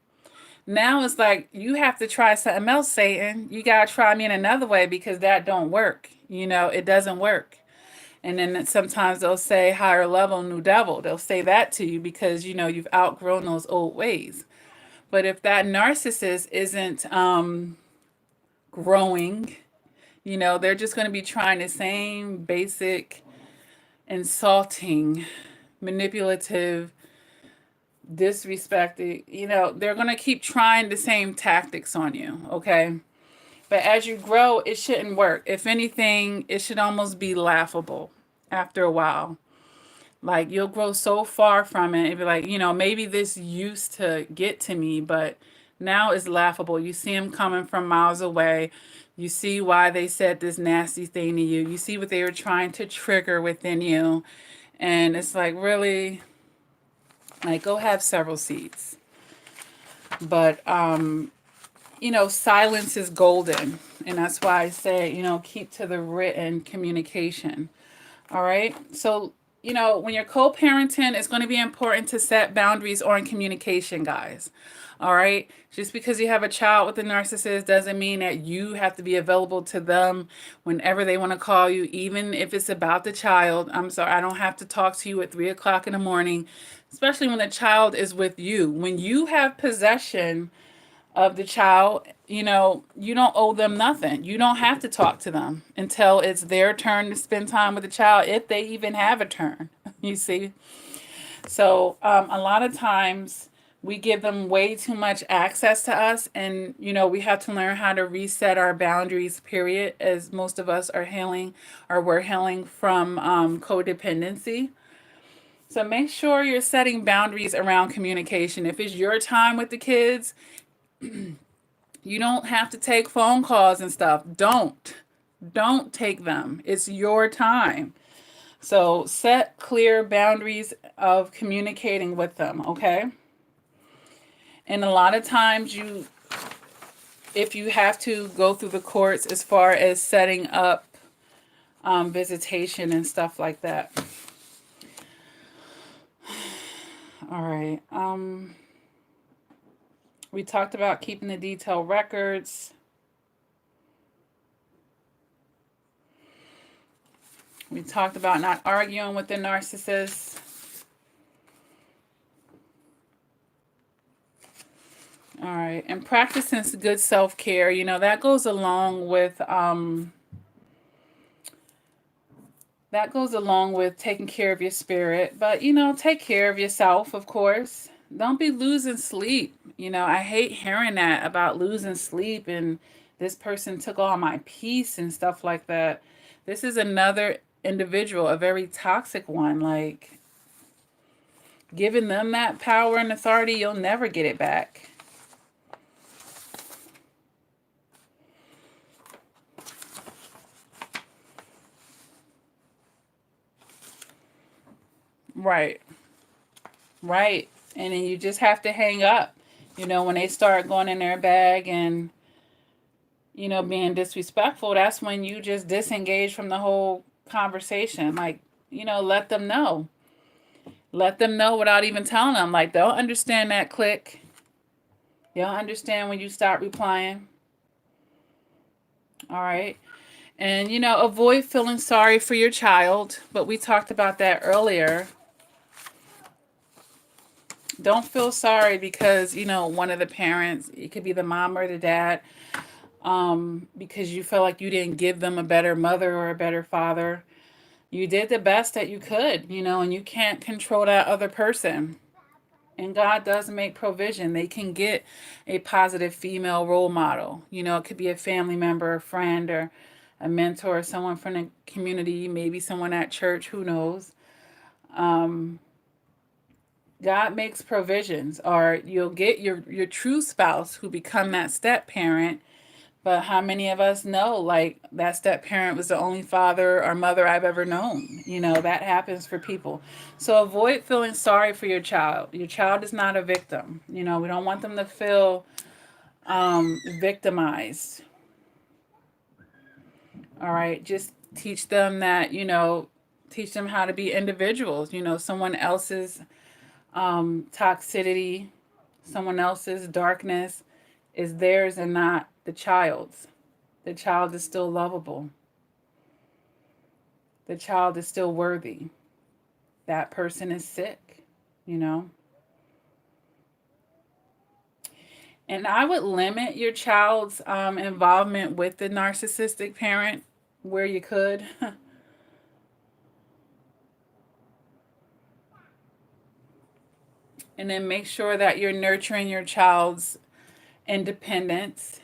now it's like you have to try something else, Satan. You gotta try me in another way because that don't work. It doesn't work. And then sometimes they'll say higher level, new devil. They'll say that to you because you've outgrown those old ways. But if that narcissist isn't growing, they're just going to be trying the same basic, insulting, manipulative, disrespecting. They're going to keep trying the same tactics on you, okay? But as you grow, it shouldn't work. If anything, it should almost be laughable after a while. Like you'll grow so far from it and be like, maybe this used to get to me, but now it's laughable. You see them coming from miles away. You see why they said this nasty thing to you. You see what they were trying to trigger within you. And it's like, really, like, go have several seats. But, silence is golden. And that's why I say, keep to the written communication. All right. So, when you're co-parenting, it's going to be important to set boundaries on communication, guys. All right. Just because you have a child with a narcissist doesn't mean that you have to be available to them whenever they want to call you, even if it's about the child. I'm sorry, I don't have to talk to you at 3 o'clock in the morning, especially when the child is with you. When you have possession of the child, you don't owe them nothing. You don't have to talk to them until it's their turn to spend time with the child, if they even have a turn, you see. So a lot of times we give them way too much access to us, and we have to learn how to reset our boundaries, period, as most of us are healing, or we're healing from codependency. So make sure you're setting boundaries around communication. If it's your time with the kids, you don't have to take phone calls and stuff. Don't take them. It's your time. So set clear boundaries of communicating with them, okay? And a lot of times if you have to go through the courts as far as setting up visitation and stuff like that. All right. We talked about keeping the detailed records. We talked about not arguing with the narcissist. All right. And practicing good self-care, that goes along with taking care of your spirit. But, take care of yourself, of course. Don't be losing sleep. I hate hearing that about losing sleep and this person took all my peace and stuff like that. This is another individual, a very toxic one. Like, giving them that power and authority, you'll never get it back. Right. Right. And then you just have to hang up. When they start going in their bag and, being disrespectful, that's when you just disengage from the whole conversation. Like, let them know. Let them know without even telling them. Like, they'll understand that click. They'll understand when you start replying. All right. And, avoid feeling sorry for your child. But we talked about that earlier. Don't feel sorry because, one of the parents, it could be the mom or the dad, because you feel like you didn't give them a better mother or a better father. You did the best that you could, and you can't control that other person. And God does make provision. They can get a positive female role model. It could be a family member, a friend, or a mentor, someone from the community, maybe someone at church, who knows. Um, God makes provisions, or you'll get your true spouse who become that step parent. But how many of us know, like, that step parent was the only father or mother I've ever known? That happens for people. So avoid feeling sorry for your child. Your child is not a victim. We don't want them to feel victimized. All right. Just teach them that, teach them how to be individuals. Someone else's toxicity, someone else's darkness is theirs and not the child's. The child is still lovable. The child is still worthy. That person is sick, you know? And I would limit your child's involvement with the narcissistic parent where you could. And then make sure that you're nurturing your child's independence,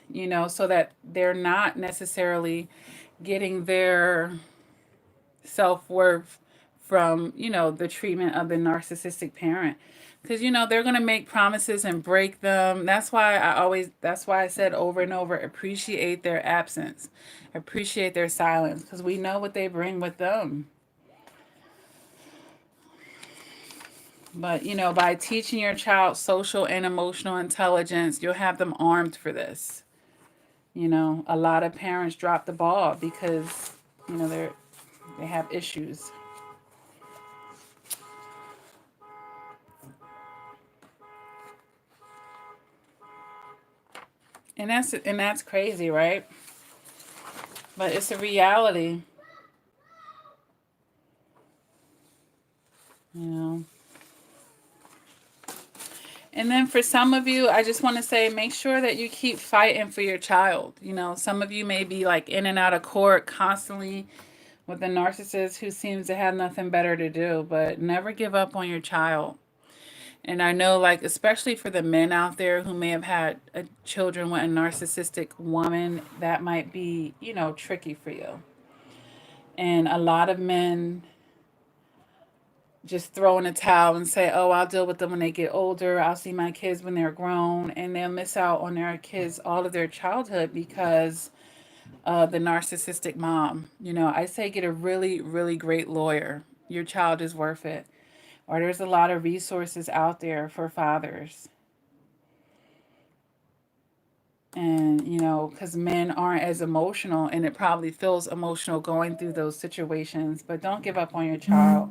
so that they're not necessarily getting their self-worth from, the treatment of the narcissistic parent. Because, they're going to make promises and break them. That's why I said over and over, appreciate their absence, appreciate their silence, because we know what they bring with them. But, by teaching your child social and emotional intelligence, you'll have them armed for this. A lot of parents drop the ball because, they have issues. And that's crazy, right? But it's a reality, you know. And then for some of you, I just want to say, make sure that you keep fighting for your child. Some of you may be like in and out of court constantly with a narcissist who seems to have nothing better to do, but never give up on your child. And I know, like, especially for the men out there who may have had children with a narcissistic woman, that might be, tricky for you. And a lot of men just throw in a towel and say, oh, I'll deal with them when they get older. I'll see my kids when they're grown. And they'll miss out on their kids all of their childhood because of the narcissistic mom. I say get a really, really great lawyer. Your child is worth it. Or there's a lot of resources out there for fathers. And, because men aren't as emotional, and it probably feels emotional going through those situations. But don't give up on your child.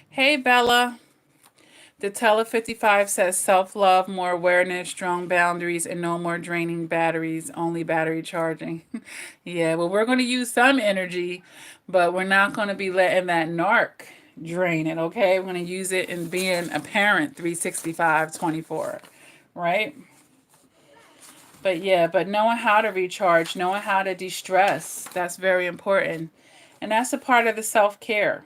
Hey, Bella. The Tele 55 says self-love, more awareness, strong boundaries, and no more draining batteries, only battery charging. Yeah, well, we're going to use some energy, but we're not going to be letting that narc drain it, okay? We're going to use it in being a parent 365/24, right? But knowing how to recharge, knowing how to de-stress, that's very important. And that's a part of the self-care.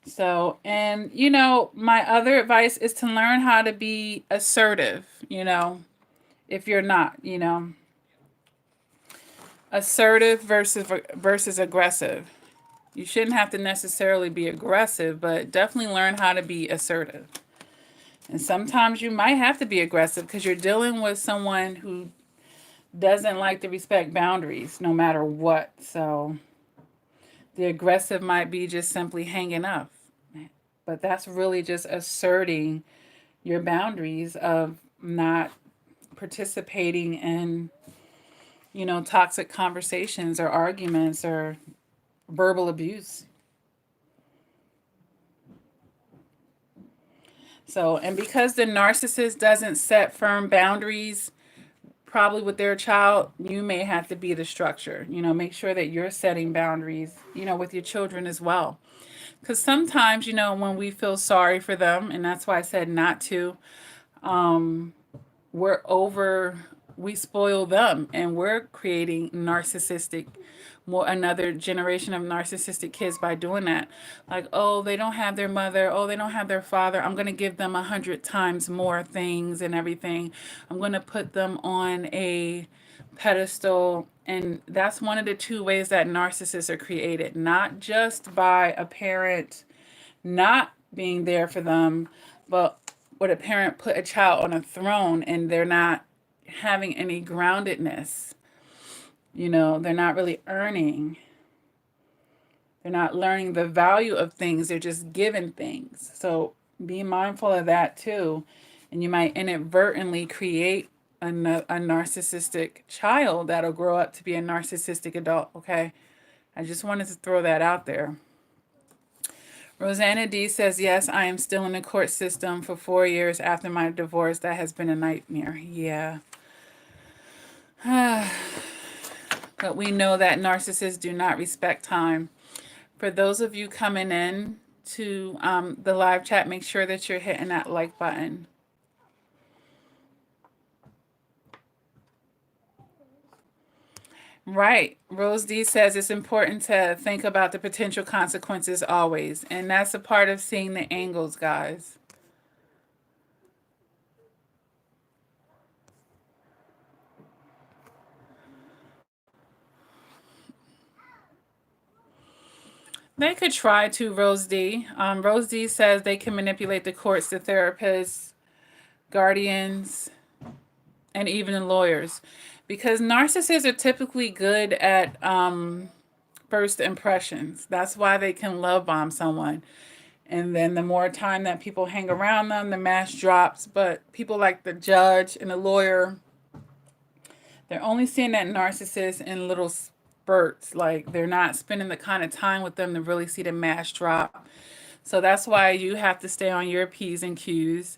So, and my other advice is to learn how to be assertive, if you're not, assertive versus aggressive. You shouldn't have to necessarily be aggressive, but definitely learn how to be assertive. And sometimes you might have to be aggressive because you're dealing with someone who doesn't like to respect boundaries no matter what. So the aggressive might be just simply hanging up. But that's really just asserting your boundaries of not participating in, toxic conversations or arguments or verbal abuse. So, and because the narcissist doesn't set firm boundaries, probably with their child, you may have to be the structure. Make sure that you're setting boundaries, with your children as well. Because sometimes, you know, when we feel sorry for them, and that's why I said not to, um, we're over, we spoil them, and we're creating narcissistic, more another generation of narcissistic kids by doing that. Like, oh, they don't have their mother, oh, they don't have their father, I'm going to give them 100 times more things and everything. I'm going to put them on a pedestal. And that's one of the two ways that narcissists are created, not just by a parent not being there for them, but would a parent put a child on a throne and they're not having any groundedness. You know, they're not really earning. They're not learning the value of things. They're just given things. So be mindful of that too. And you might inadvertently create a narcissistic child that'll grow up to be a narcissistic adult. Okay. I just wanted to throw that out there. Rosanna D says, yes, I am still in the court system for 4 years after my divorce. That has been a nightmare. Yeah. But we know that narcissists do not respect time. For those of you coming in to the live chat, make sure that you're hitting that like button. Right. Rose D says it's important to think about the potential consequences always. And that's a part of seeing the angles, guys. They could try to, Rose D. Rose D says they can manipulate the courts, the therapists, guardians, and even the lawyers. Because narcissists are typically good at first impressions. That's why they can love bomb someone. And then the more time that people hang around them, the mask drops. But people like the judge and the lawyer, they're only seeing that narcissist in little spurts. Like they're not spending the kind of time with them to really see the mask drop. So that's why you have to stay on your P's and Q's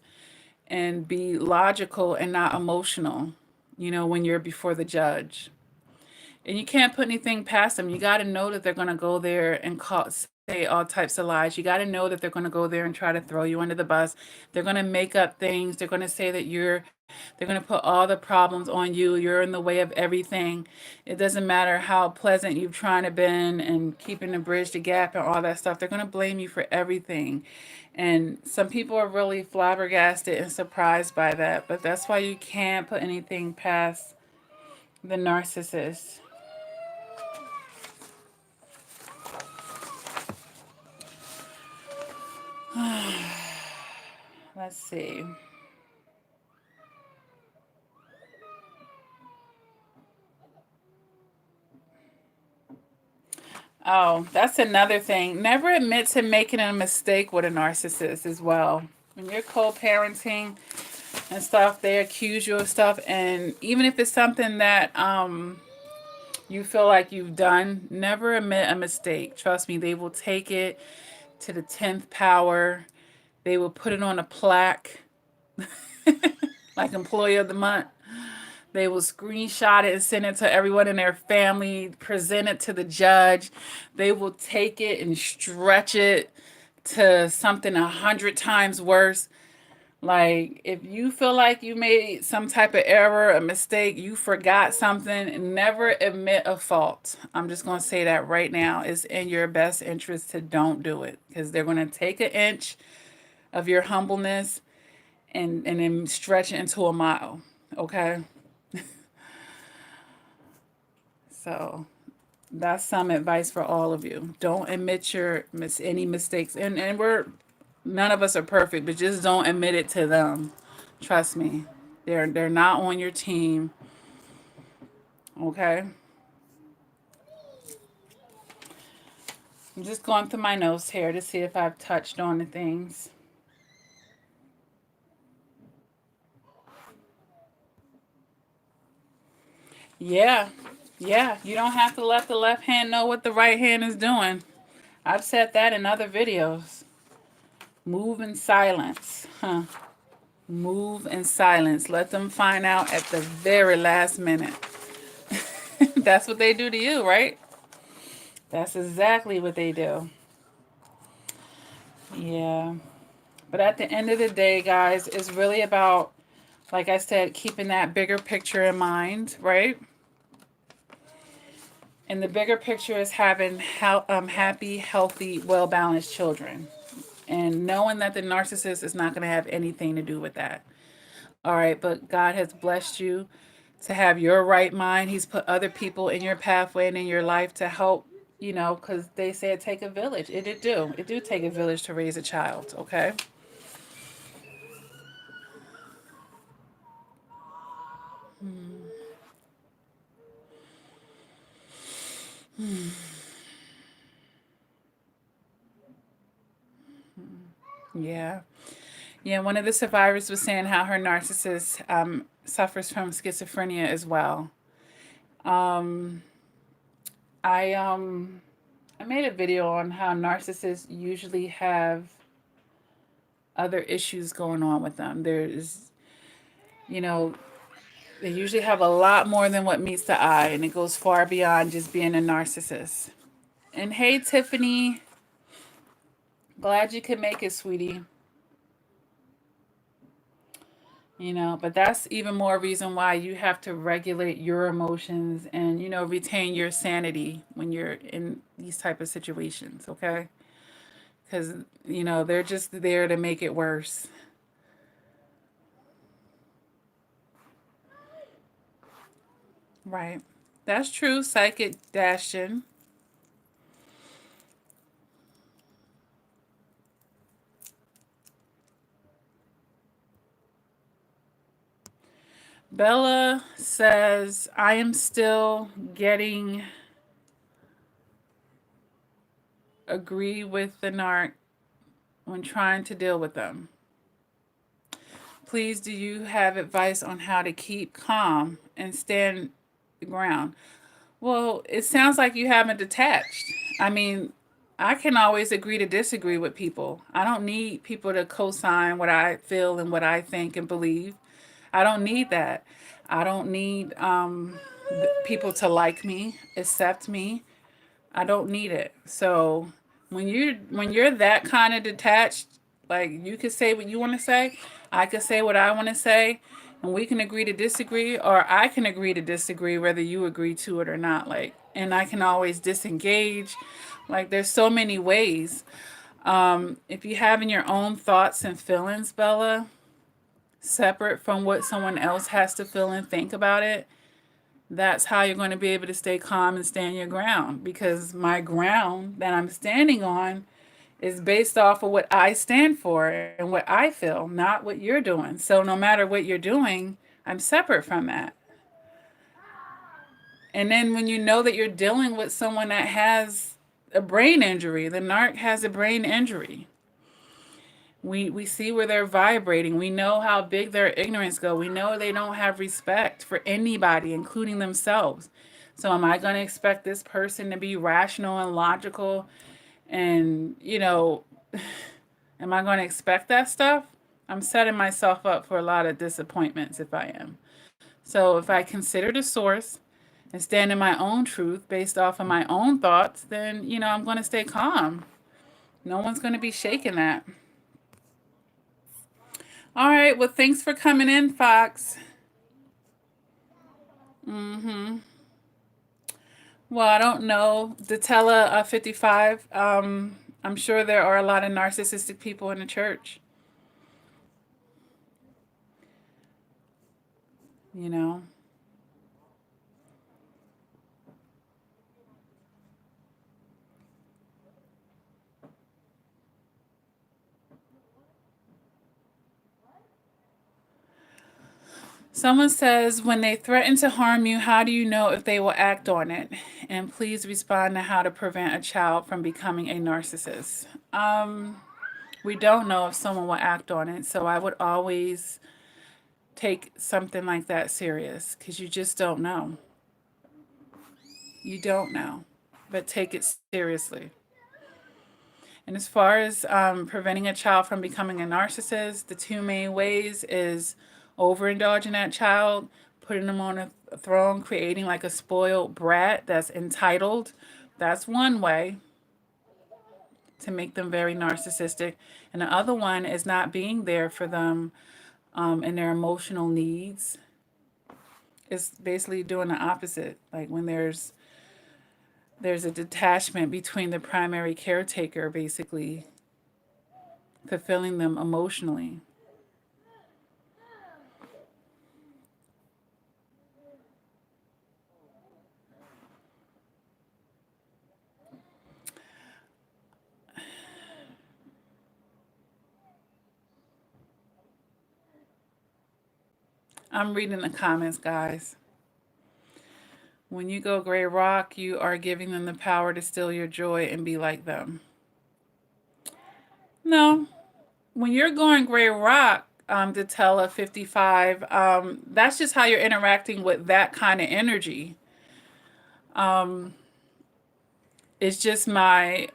and be logical and not emotional, you know, when you're before the judge. And you can't put anything past them. You got to know that they're going to go there and say all types of lies. You got to know that they're going to go there and try to throw you under the bus. They're going to make up things. They're going to say that they're going to put all the problems on you. You're in the way of everything. It doesn't matter how pleasant you've trying to been and keeping the bridge, the gap, and all that stuff. They're going to blame you for everything. And some people are really flabbergasted and surprised by that. But that's why you can't put anything past the narcissist. Let's see. Oh, that's another thing. Never admit to making a mistake with a narcissist as well. When you're co-parenting and stuff, they accuse you of stuff. And even if it's something that you feel like you've done, never admit a mistake. Trust me, they will take it to the 10th power. They will put it on a plaque, like Employee of the Month. They will screenshot it and send it to everyone in their family, present it to the judge. They will take it and stretch it to something 100 times worse. Like, if you feel like you made some type of error, a mistake, you forgot something, never admit a fault. I'm just going to say that right now. It's in your best interest to don't do it, because they're going to take an inch of your humbleness and then stretch it into a mile. Okay? So that's some advice for all of you. Don't admit any mistakes. And none of us are perfect, but just don't admit it to them. Trust me. They're not on your team. Okay? I'm just going through my notes here to see if I've touched on the things. Yeah. Yeah. You don't have to let the left hand know what the right hand is doing. I've said that in other videos. Move in silence. Huh. Move in silence. Let them find out at the very last minute. That's what they do to you, right? That's exactly what they do. Yeah. But at the end of the day, guys, it's really about, like I said, keeping that bigger picture in mind, right? And the bigger picture is having happy, healthy, well-balanced children. And knowing that the narcissist is not going to have anything to do with that. All right, but God has blessed you to have your right mind. He's put other people in your pathway and in your life to help, because they say it take a village. It do. It do take a village to raise a child, okay? Yeah. Yeah, one of the survivors was saying how her narcissist suffers from schizophrenia as well. Um, I made a video on how narcissists usually have other issues going on with them. There's, you know, they usually have a lot more than what meets the eye, and it goes far beyond just being a narcissist. And hey, Tiffany, glad you could make it, sweetie. But that's even more reason why you have to regulate your emotions and, retain your sanity when you're in these type of situations, okay? Because, they're just there to make it worse. Right. That's true, Psychic Dashin. Bella says, I am still getting agree with the narc when trying to deal with them. Please, do you have advice on how to keep calm and stand the ground? Well, it sounds like you haven't detached. I mean, I can always agree to disagree with people. I don't need people to co sign what I feel and what I think and believe. I don't need that. I don't need people to like me, accept me. I don't need it. So when you're that kind of detached, like you could say what you want to say, I could say what I want to say, and we can agree to disagree, or I can agree to disagree whether you agree to it or not. Like, and I can always disengage. Like, there's so many ways. If you having your own thoughts and feelings, Bella, separate from what someone else has to feel and think about it, that's how you're going to be able to stay calm and stand your ground, because my ground that I'm standing on is based off of what I stand for and what I feel, not what you're doing. So no matter what you're doing, I'm separate from that. And then when you know that you're dealing with someone that has a brain injury, the narc has a brain injury. We see where they're vibrating. We know how big their ignorance go. We know they don't have respect for anybody, including themselves. So am I going to expect this person to be rational and logical and, am I going to expect that stuff? I'm setting myself up for a lot of disappointments if I am. So if I consider the source and stand in my own truth based off of my own thoughts, then, I'm going to stay calm. No one's going to be shaking that. All right. Well, thanks for coming in, Fox. Mm-hmm. Well, I don't know. Datella 55. I'm sure there are a lot of narcissistic people in the church. You know. Someone says, when they threaten to harm you, how do you know if they will act on it? And please respond to how to prevent a child from becoming a narcissist. We don't know if someone will act on it, so I would always take something like that serious, because you just don't know. You don't know, but take it seriously. And as far as preventing a child from becoming a narcissist, the two main ways is overindulging that child, putting them on a throne, creating like a spoiled brat that's entitled. That's one way. to make them very narcissistic. And the other one is not being there for them in their emotional needs. It's basically doing the opposite. Like when there's a detachment between the primary caretaker, basically fulfilling them emotionally. I'm reading the comments, guys. When you go gray rock, you are giving them the power to steal your joy and be like them. No, when you're going gray rock, to tell a 55, that's just how you're interacting with that kind of energy. It's just my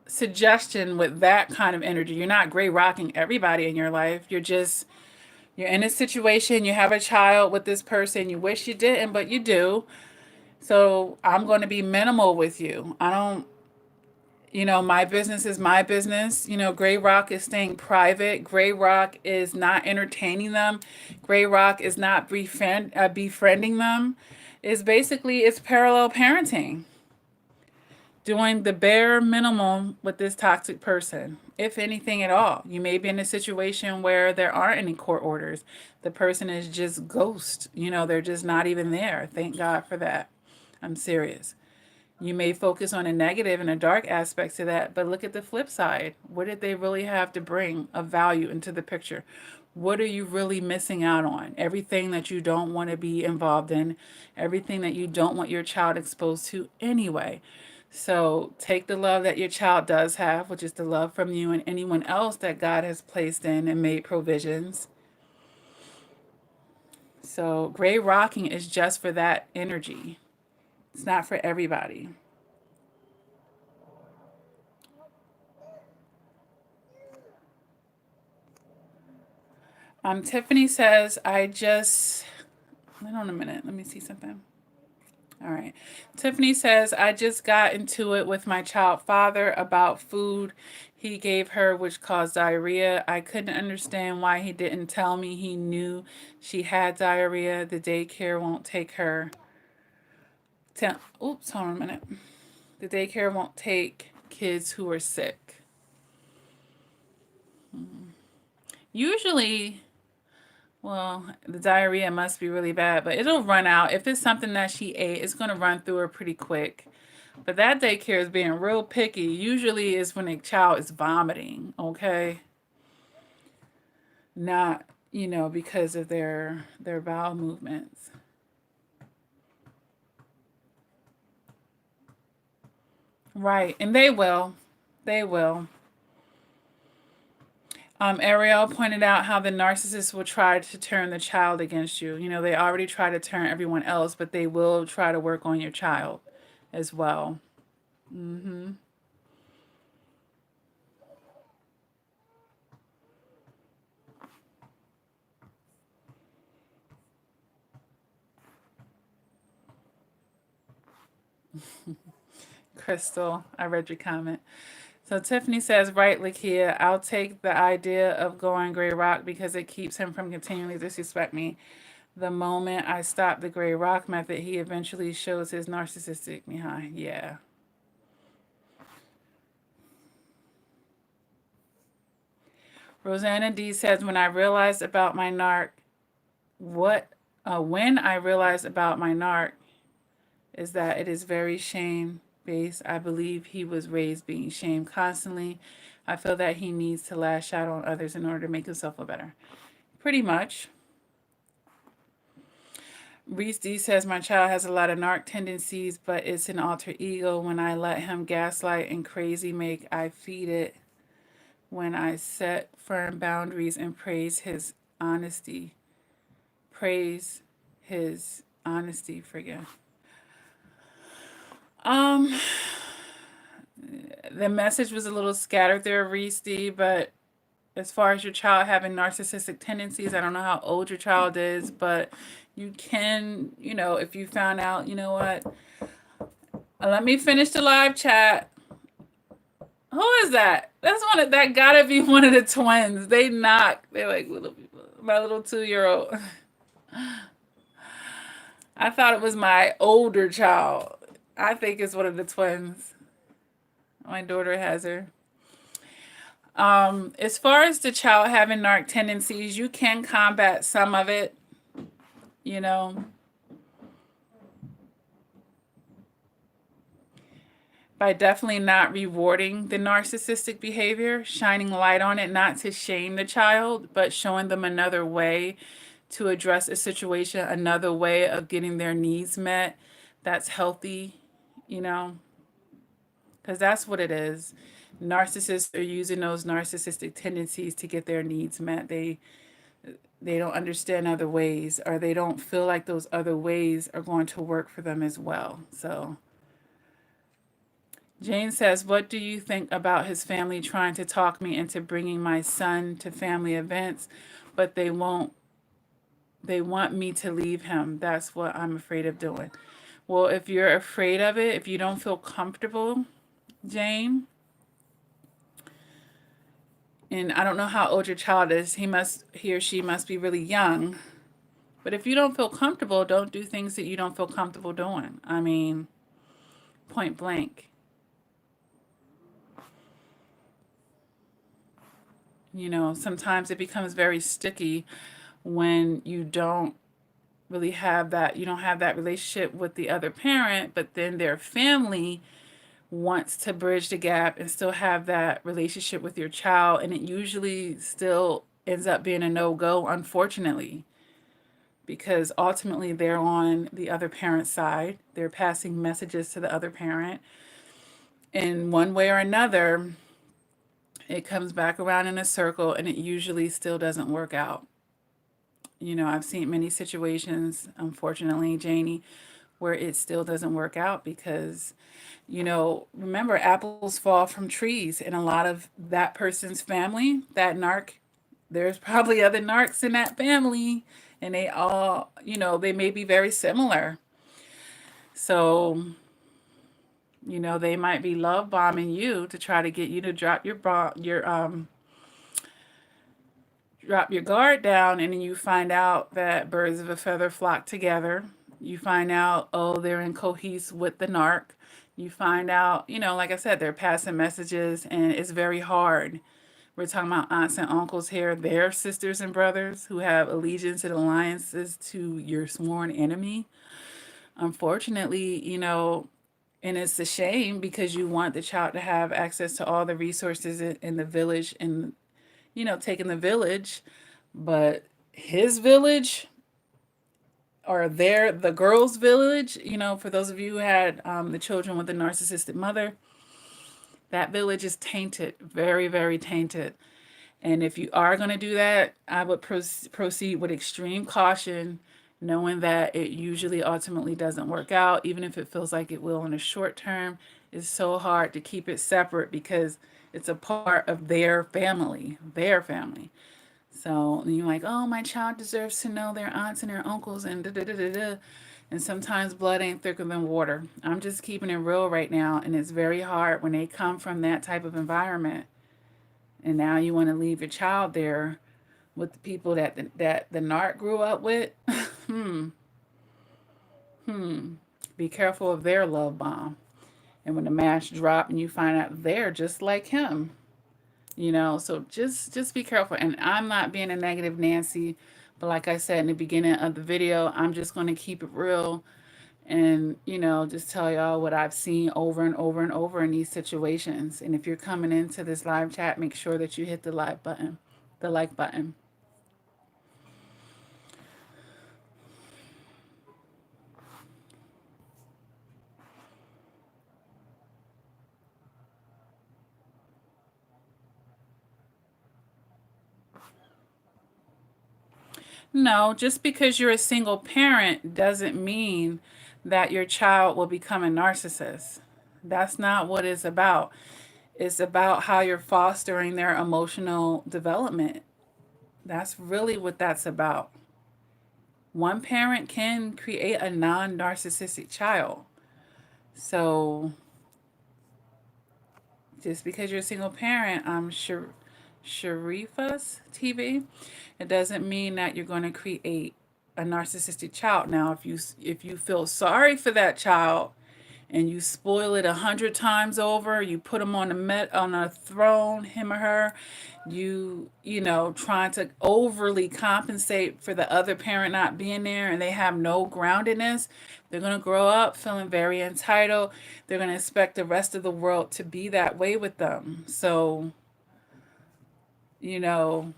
suggestion with that kind of energy. You're not gray rocking everybody in your life. You're in a situation, you have a child with this person, you wish you didn't, but you do. So I'm going to be minimal with you. I don't, my business is my business. Gray Rock is staying private. Gray Rock is not entertaining them. Gray Rock is not befriending them. It's parallel parenting. Doing the bare minimum with this toxic person, if anything at all. You may be in a situation where there aren't any court orders. The person is just ghost. They're just not even there. Thank God for that. I'm serious. You may focus on a negative and a dark aspect to that, but look at the flip side. What did they really have to bring of value into the picture? What are you really missing out on? Everything that you don't want to be involved in, everything that you don't want your child exposed to anyway. So take the love that your child does have, which is the love from you and anyone else that God has placed in and made provisions. So gray rocking is just for that energy. It's not for everybody. Tiffany says, hold on a minute. Let me see something. All right. Tiffany says, I just got into it with my child father about food he gave her, which caused diarrhea. I couldn't understand why he didn't tell me he knew she had diarrhea. The daycare won't take her. Hold on a minute. The daycare won't take kids who are sick. Usually, well, the diarrhea must be really bad, but it'll run out. If it's something that she ate, it's going to run through her pretty quick. But that daycare is being real picky. Usually is when a child is vomiting, okay? Not, because of their bowel movements. Right, and they will. They will. Ariel pointed out how the narcissist will try to turn the child against you. They already try to turn everyone else, but they will try to work on your child as well. Mm-hmm. Crystal, I read your comment. So Tiffany says, right, Lakia, I'll take the idea of going gray rock because it keeps him from continually disrespect me. The moment I stop the gray rock method, he eventually shows his narcissistic behind. Yeah. Rosanna D says, when I realized about my narc, when I realized about my narc is that it is very shame based. I believe he was raised being shamed constantly. I feel that he needs to lash out on others in order to make himself feel better. Pretty much. Reese D says, my child has a lot of narc tendencies, but it's an alter ego. When I let him gaslight and crazy make, I feed it. When I set firm boundaries and praise his honesty. Praise his honesty, forget. The message was a little scattered there, Reese D, but as far as your child having narcissistic tendencies, I don't know how old your child is, but you can, if you found out, you know what? Let me finish the live chat. Who is that? That's one of that gotta be one of the twins. They knock. They're like little people. My little 2-year-old. I thought it was my older child. I think it's one of the twins. My daughter has her. As far as the child having narc tendencies, you can combat some of it, you know, by definitely not rewarding the narcissistic behavior, shining light on it, not to shame the child, but showing them another way to address a situation, another way of getting their needs met that's healthy, you know, because that's what it is. Narcissists are using those narcissistic tendencies to get their needs met. They don't understand other ways, or they don't feel like those other ways are going to work for them as well. So Jane says, what do you think about his family trying to talk me into bringing my son to family events, but they won't, they want me to leave him. That's what I'm afraid of doing. Well, if you're afraid of it, if you don't feel comfortable, Jane, and I don't know how old your child is, he or she must be really young. But if you don't feel comfortable, don't do things that you don't feel comfortable doing. I mean, point blank. You know, sometimes it becomes very sticky when you don't really have that, you don't have that relationship with the other parent, but then their family wants to bridge the gap and still have that relationship with your child. And it usually still ends up being a no-go, unfortunately, because ultimately they're on the other parent's side. They're passing messages to the other parent. In one way or another, it comes back around in a circle and it usually still doesn't work out. You know, I've seen many situations, unfortunately, Janie, where it still doesn't work out because, you know, remember, apples fall from trees, and a lot of that person's family, that narc, there's probably other narcs in that family, and they all, you know, they may be very similar. So, you know, they might be love bombing you to try to get you to drop your guard down, and then you find out that birds of a feather flock together. You find out, oh, they're in cohese with the narc. You find out, you know, like I said, they're passing messages, and it's very hard. We're talking about aunts and uncles here. They're sisters and brothers who have allegiance and alliances to your sworn enemy. Unfortunately, you know, and it's a shame because you want the child to have access to all the resources in the village and, you know, taking the village, but his village, or the girl's village, you know, for those of you who had the children with a narcissistic mother, that village is tainted, very, very tainted. And if you are going to do that, I would proceed with extreme caution, knowing that it usually ultimately doesn't work out, even if it feels like it will in the short term. It's so hard to keep it separate because it's a part of their family, their family. So you're like, oh, my child deserves to know their aunts and their uncles and da da da da da. And sometimes blood ain't thicker than water. I'm just keeping it real right now, and it's very hard when they come from that type of environment. And now you want to leave your child there with the people that the narc grew up with. hmm. Be careful of their love bomb. And when the mask drop and you find out they're just like him, you know, so just be careful. And I'm not being a negative Nancy, but like I said in the beginning of the video, I'm just going to keep it real and, you know, just tell y'all what I've seen over and over and over in these situations. And if you're coming into this live chat, make sure that you hit the like button, the like button. No, just because you're a single parent doesn't mean that your child will become a narcissist. That's not what it's about. It's about how you're fostering their emotional development. That's really what that's about. One parent can create a non narcissistic child. So Just because you're a single parent, Sharifa's TV, it doesn't mean that you're going to create a narcissistic child. Now, if you feel sorry for that child and you spoil it 100 times over, you put them on a throne, him or her, you know, trying to overly compensate for the other parent not being there, and they have no groundedness, they're going to grow up feeling very entitled. They're going to expect the rest of the world to be that way with them. So, you know,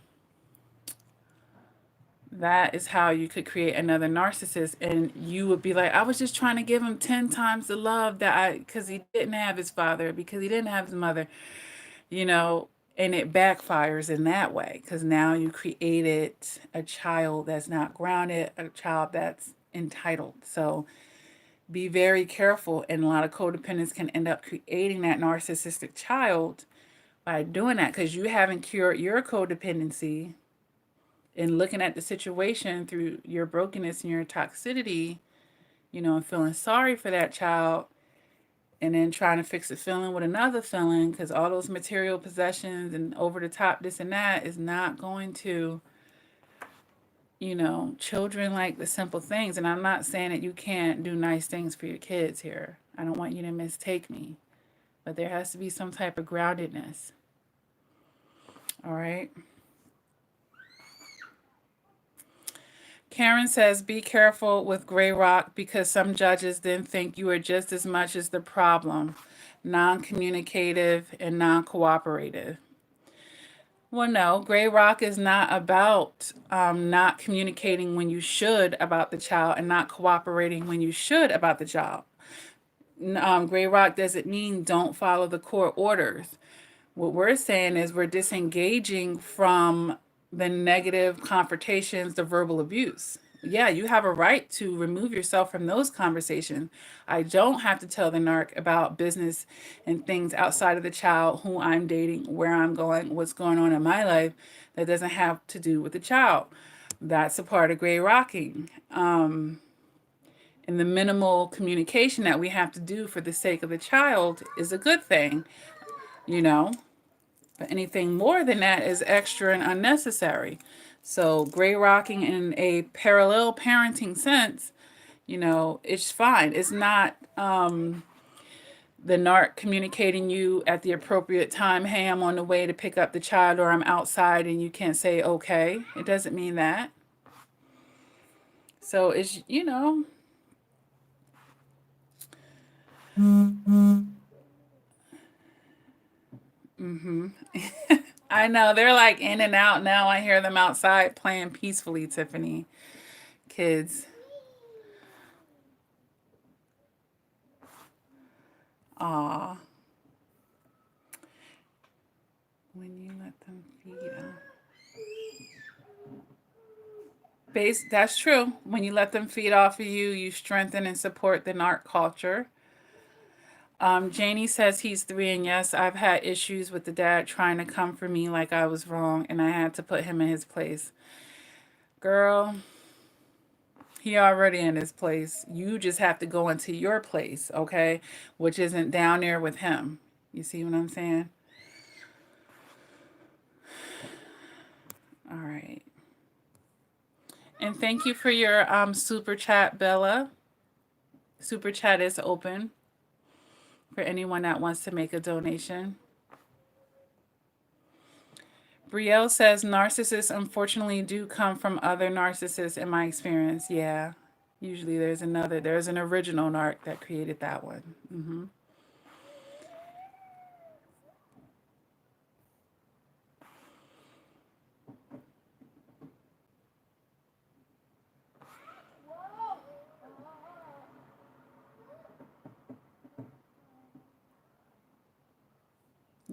that is how you could create another narcissist, and you would be like, I was just trying to give him 10 times the love that because he didn't have his father, because he didn't have his mother, you know, and it backfires in that way, because now you created a child that's not grounded, a child that's entitled. So be very careful, and a lot of codependents can end up creating that narcissistic child by doing that, because you haven't cured your codependency and looking at the situation through your brokenness and your toxicity, you know, and feeling sorry for that child, and then trying to fix a feeling with another feeling, because all those material possessions and over the top this and that is not going to, you know, children like the simple things. And I'm not saying that you can't do nice things for your kids here. I don't want you to mistake me, but there has to be some type of groundedness. All right. Karen says, be careful with gray rock because some judges then think you are just as much as the problem, non-communicative and non-cooperative. Well, no, gray rock is not about not communicating when you should about the child and not cooperating when you should about the child. Gray rock doesn't mean don't follow the court orders. What we're saying is we're disengaging from the negative confrontations, the verbal abuse. Yeah, you have a right to remove yourself from those conversations. I don't have to tell the narc about business and things outside of the child, who I'm dating, where I'm going, what's going on in my life that doesn't have to do with the child. That's a part of gray rocking. And the minimal communication that we have to do for the sake of the child is a good thing, you know? But anything more than that is extra and unnecessary. So gray rocking in a parallel parenting sense, you know, it's fine. It's not the narc communicating you at the appropriate time. Hey, I'm on the way to pick up the child, or I'm outside and you can't say okay. It doesn't mean that. So it's, you know. I know they're like in and out now. I hear them outside playing peacefully, Tiffany. Kids. Aw. When you let them feed on. That's true. When you let them feed off of you, you strengthen and support the narc culture. Janie says he's 3, and yes, I've had issues with the dad trying to come for me like I was wrong, and I had to put him in his place. Girl, he already in his place. You just have to go into your place, okay? Which isn't down there with him. You see what I'm saying? All right. And thank you for your super chat, Bella. Super chat is open for anyone that wants to make a donation. Brielle says narcissists unfortunately do come from other narcissists in my experience. Yeah. Usually there's an original narc that created that one.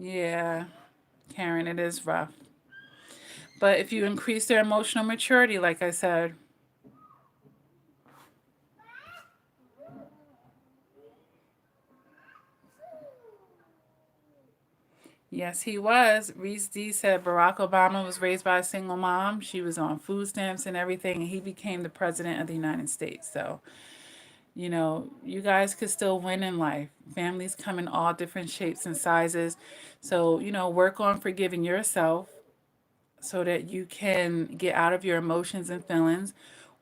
Yeah, Karen, it is rough. But if you increase their emotional maturity, like I said, yes, he was. Reese D said Barack Obama was raised by a single mom. She was on food stamps and everything, and he became the president of the United States. So, You know, you guys could still win in life. Families come in all different shapes and sizes. So, you know, work on forgiving yourself so that you can get out of your emotions and feelings.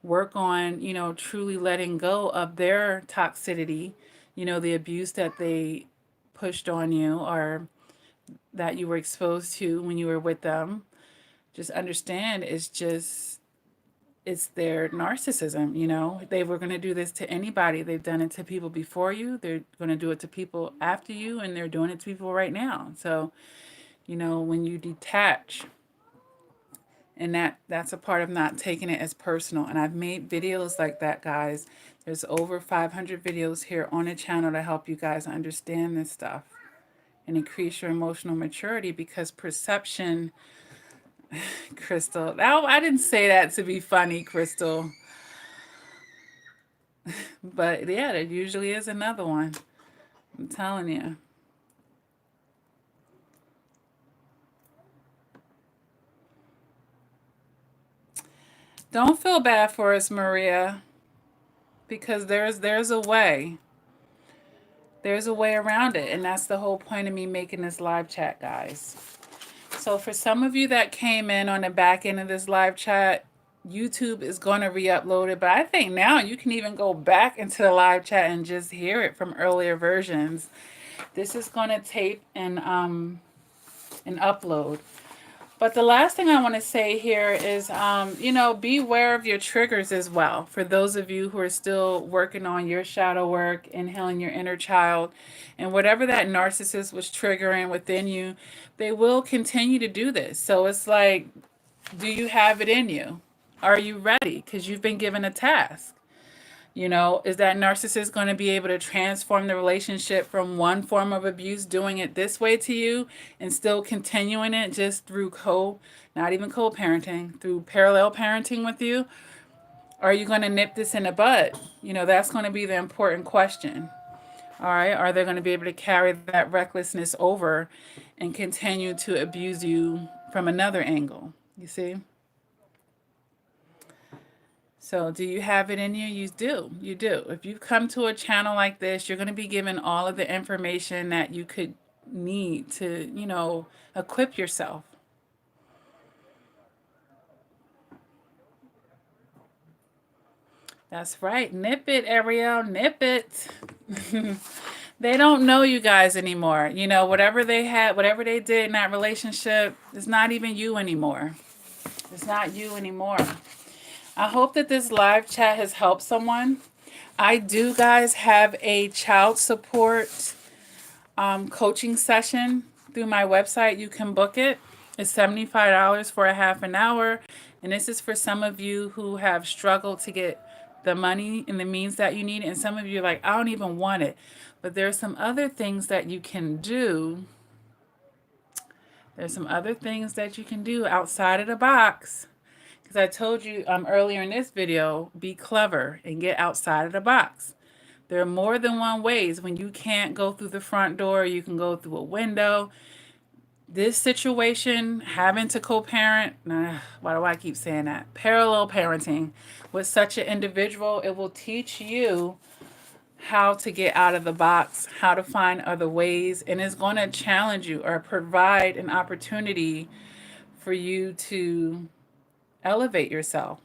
Work on, you know, truly letting go of their toxicity, you know, the abuse that they pushed on you or that you were exposed to when you were with them. Just understand it's their narcissism, you know. They were going to do this to anybody. They've done it to people before you. They're going to do it to people after you, and they're doing it to people right now. So, you know, when you detach, and that's a part of not taking it as personal. And I've made videos like that, guys. There's over 500 videos here on the channel to help you guys understand this stuff and increase your emotional maturity, because perception, Crystal. Now, I didn't say that to be funny, Crystal. But yeah, there usually is another one. I'm telling you. Don't feel bad for us, Maria, because there's a way. There's a way around it, and that's the whole point of me making this live chat, guys. So for some of you that came in on the back end of this live chat, YouTube is going to re-upload it, but I think now you can even go back into the live chat and just hear it from earlier versions. This is going to tape and upload. But the last thing I want to say here is, you know, be aware of your triggers as well. For those of you who are still working on your shadow work and healing your inner child, and whatever that narcissist was triggering within you, they will continue to do this. So it's like, do you have it in you? Are you ready? Because you've been given a task. You know, is that narcissist going to be able to transform the relationship from one form of abuse, doing it this way to you, and still continuing it just through not even co-parenting, through parallel parenting with you? Are you going to nip this in the bud? You know, that's going to be the important question. All right. Are they going to be able to carry that recklessness over and continue to abuse you from another angle? You see? So do you have it in you? You do. You do. If you come to a channel like this, you're going to be given all of the information that you could need to, you know, equip yourself. That's right. Nip it, Ariel. Nip it. They don't know you guys anymore. You know, whatever they had, whatever they did in that relationship, it's not even you anymore. It's not you anymore. I hope that this live chat has helped someone. I do, guys, have a child support coaching session through my website. You can book it. It's $75 for a half an hour. And this is for some of you who have struggled to get the money and the means that you need. And some of you are like, I don't even want it. But there's some other things that you can do. There's some other things that you can do outside of the box. Because I told you earlier in this video, be clever and get outside of the box. There are more than one ways. When you can't go through the front door, you can go through a window. This situation, having to co-parent, why do I keep saying that? Parallel parenting with such an individual, it will teach you how to get out of the box, how to find other ways, and it's going to challenge you or provide an opportunity for you to elevate yourself.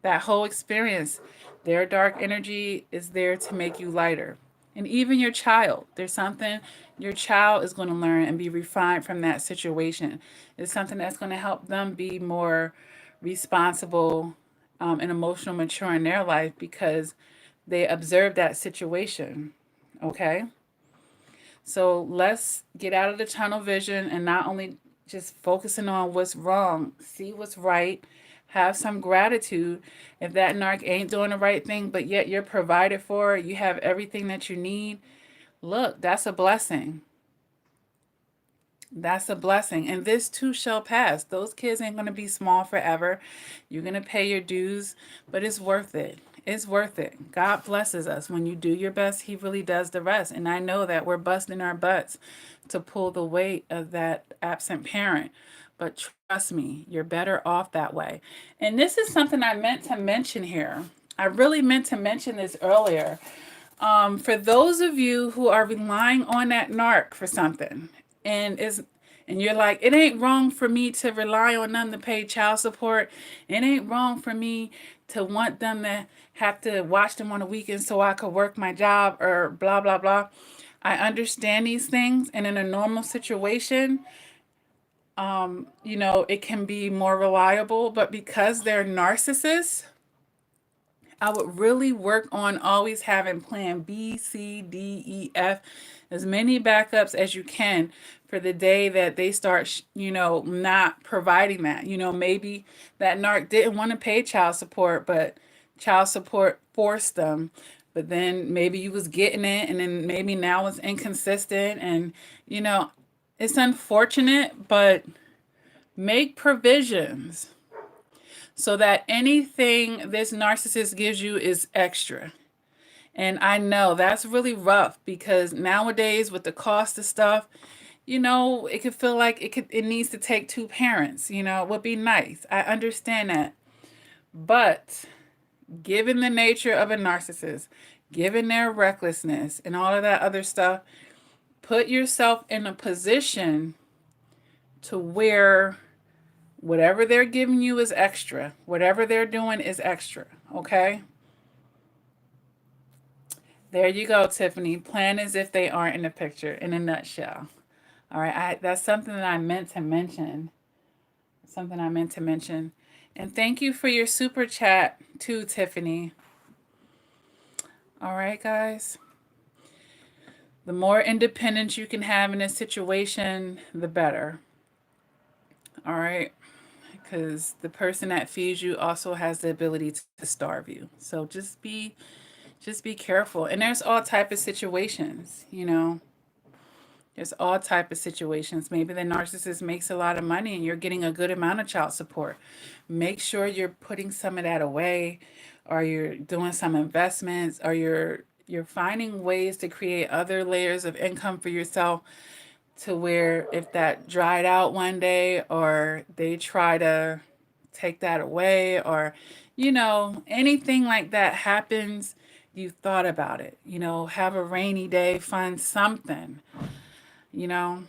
That whole experience, their dark energy is there to make you lighter. And even your child, there's something your child is going to learn and be refined from that situation. It's something that's going to help them be more responsible and emotional mature in their life because they observed that situation. Okay? So let's get out of the tunnel vision and not only just focusing on what's wrong, see what's right, have some gratitude. If that narc ain't doing the right thing, but yet you're provided for, you have everything that you need, look, that's a blessing. That's a blessing. And this too shall pass. Those kids ain't going to be small forever. You're going to pay your dues, but it's worth it. It's worth it. God blesses us. When you do your best, He really does the rest. And I know that we're busting our butts to pull the weight of that absent parent. But trust me, you're better off that way. And this is something I meant to mention here. I really meant to mention this earlier. For those of you who are relying on that narc for something, and is and you're like, it ain't wrong for me to rely on them to pay child support. It ain't wrong for me to want them to have to watch them on the weekends so I could work my job or blah blah blah. I understand these things, and in a normal situation, it can be more reliable. But because they're narcissists, I would really work on always having plan B, C, D, E, F, as many backups as you can for the day that they start, not providing that. Maybe that narc didn't want to pay child support, but child support forced them. But then maybe you was getting it, and then maybe now it's inconsistent. And, it's unfortunate, but make provisions so that anything this narcissist gives you is extra. And I know that's really rough because nowadays with the cost of stuff, it could feel like it needs to take two parents, it would be nice. I understand that. But given the nature of a narcissist, given their recklessness and all of that other stuff, put yourself in a position to where whatever they're giving you is extra. Whatever they're doing is extra. Okay? There you go, Tiffany. Plan as if they aren't in the picture in a nutshell. All right. That's something that I meant to mention. Something I meant to mention. And thank you for your super chat too, Tiffany. All right, guys. The more independence you can have in a situation, the better. All right. Because the person that feeds you also has the ability to starve you. So just be careful. And there's all type of situations, There's all type of situations. Maybe the narcissist makes a lot of money and you're getting a good amount of child support. Make sure you're putting some of that away, or you're doing some investments, or you're finding ways to create other layers of income for yourself, to where if that dried out one day or they try to take that away, or anything like that happens, you thought about it. Have a rainy day, find something, you know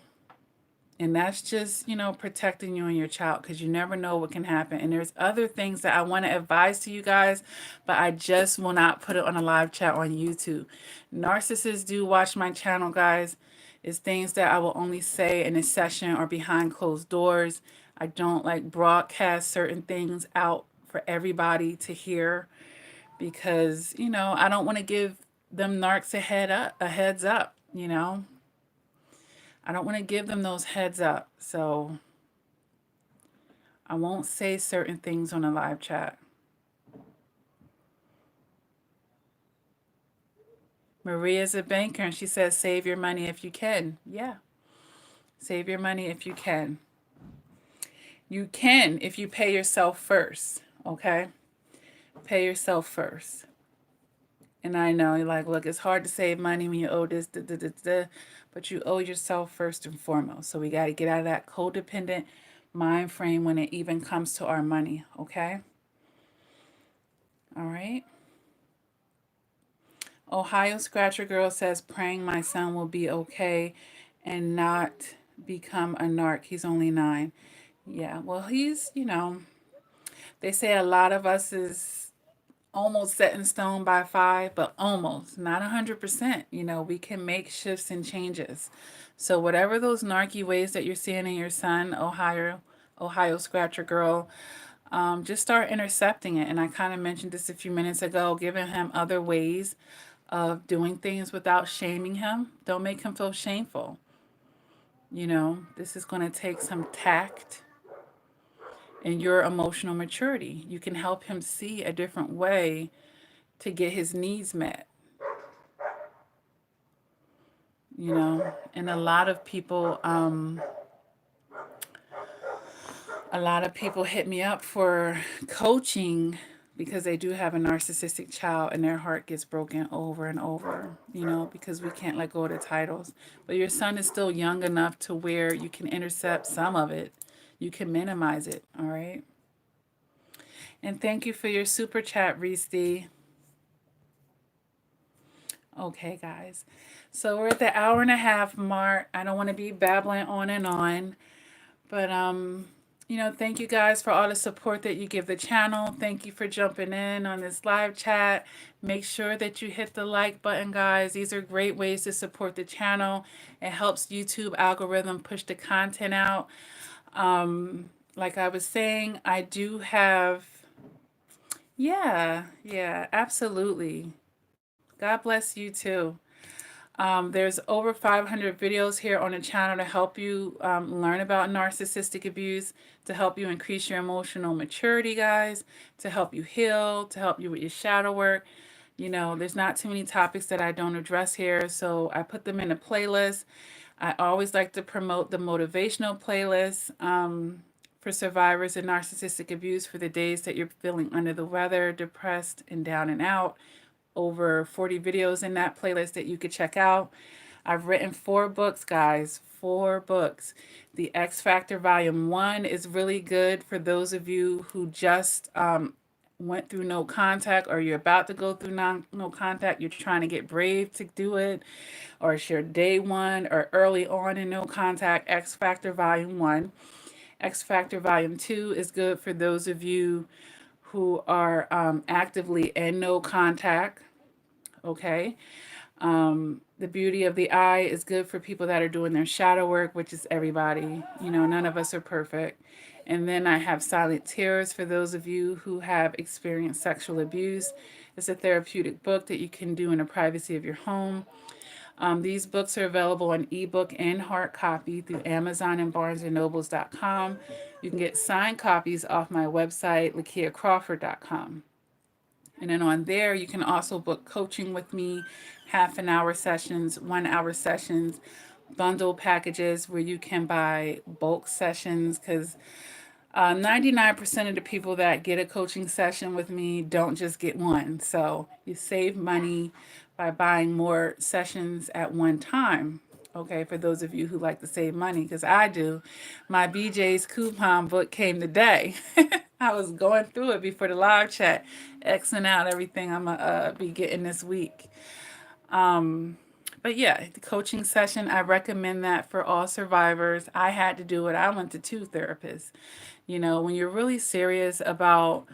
and that's just protecting you and your child, because you never know what can happen. And there's other things that I want to advise to you guys, but I just will not put it on a live chat on YouTube. Narcissists do watch my channel, guys. It's things that I will only say in a session or behind closed doors. I don't like broadcast certain things out for everybody to hear, because I don't want to give them narcs a heads up. I don't want to give them those heads up. So I won't say certain things on a live chat. Maria's a banker and she says, save your money if you can. Yeah. Save your money if you can. You can if you pay yourself first. Okay? Pay yourself first. And I know you're like, look, it's hard to save money when you owe this, but you owe yourself first and foremost. So we got to get out of that codependent mind frame when it even comes to our money. Okay? All right. Ohio Scratcher Girl says, praying my son will be okay and not become a narc. He's only 9. Yeah, well, he's, they say a lot of us is almost set in stone by 5, but almost, not 100%. We can make shifts and changes. So whatever those narky ways that you're seeing in your son, Ohio Scratcher Girl, just start intercepting it. And I kind of mentioned this a few minutes ago, giving him other ways of doing things without shaming him. Don't make him feel shameful. This is going to take some tact and your emotional maturity. You can help him see a different way to get his needs met. And a lot of people hit me up for coaching because they do have a narcissistic child and their heart gets broken over and over, because we can't let go of the titles. But your son is still young enough to where you can intercept some of it. You can minimize it, all right? And thank you for your super chat, Reese D. Okay, guys. So we're at the hour and a half mark. I don't want to be babbling on and on, but you know, thank you guys for all the support that you give the channel. Thank you for jumping in on this live chat. Make sure that you hit the like button, guys. These are great ways to support the channel. It helps YouTube algorithm push the content out. Like I was saying, I do have, yeah, absolutely. God bless you too. There's over 500 videos here on the channel to help you learn about narcissistic abuse, to help you increase your emotional maturity, guys, to help you heal, to help you with your shadow work. You know, there's not too many topics that I don't address here, so I put them in a playlist. I always like to promote the motivational playlist for survivors of narcissistic abuse for the days that you're feeling under the weather, depressed, and down and out. Over 40 videos in that playlist that you could check out. I've written 4 books, guys, 4 books. The X Factor Volume 1 is really good for those of you who just went through no contact, or you're about to go through no contact. You're trying to get brave to do it, or it's your day 1 or early on in no contact. X Factor Volume 1. X Factor Volume 2 is good for those of you who are actively in no contact. Okay. The Beauty of the Eye is good for people that are doing their shadow work, which is everybody. You know, none of us are perfect. And then I have Silent Tears for those of you who have experienced sexual abuse. It's a therapeutic book that you can do in the privacy of your home. These books are available on ebook and hard copy through Amazon and BarnesandNobles.com. You can get signed copies off my website, LakiaCrawford.com. And then on there, you can also book coaching with me, half-an-hour sessions, 1-hour sessions, bundle packages where you can buy bulk sessions, because 99% of the people that get a coaching session with me don't just get one. So you save money by buying more sessions at one time. Okay, for those of you who like to save money, because I do. My BJ's coupon book came today. I was going through it before the live chat, Xing out everything I'm going to be getting this week. But yeah, the coaching session, I recommend that for all survivors. I had to do it. I went to 2 therapists. You know, when you're really serious about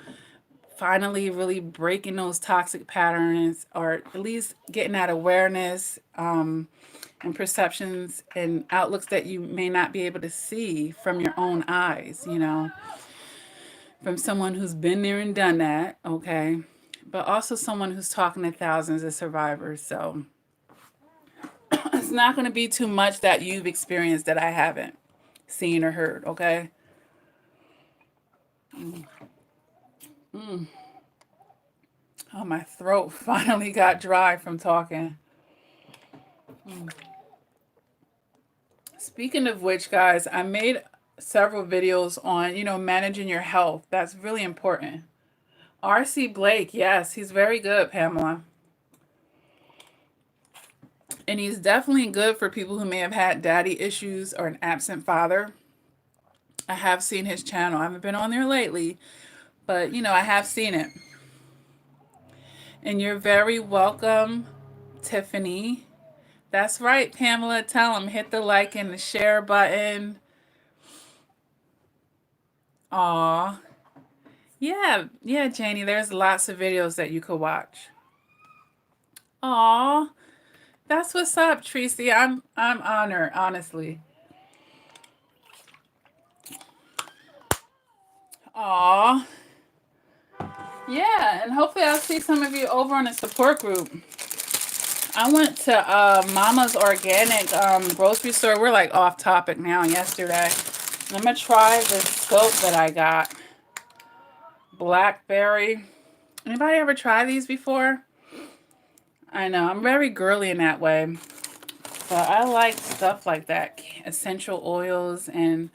finally really breaking those toxic patterns, or at least getting that awareness and perceptions and outlooks that you may not be able to see from your own eyes, you know, from someone who's been there and done that, okay, but also someone who's talking to thousands of survivors. So it's not going to be too much that you've experienced that I haven't seen or heard, okay? Oh, my throat finally got dry from talking. Speaking of which, guys, I made several videos on, you know, managing your health. That's really important. R.C. Blake, yes, he's very good, Pamela. And he's definitely good for people who may have had daddy issues or an absent father. I have seen his channel. I haven't been on there lately, but, you know, I have seen it. And you're very welcome, Tiffany. That's right, Pamela. Tell them, hit the like and the share button. Aw. Yeah, Janie, there's lots of videos that you could watch. Aw. That's what's up, Tracy. I'm honored, honestly. Aw. Yeah, and hopefully I'll see some of you over on the support group. I went to Mama's Organic grocery store. We're like off topic now yesterday. I'm going to try this soap that I got. Blackberry. Anybody ever try these before? I know, I'm very girly in that way. But I like stuff like that. Essential oils and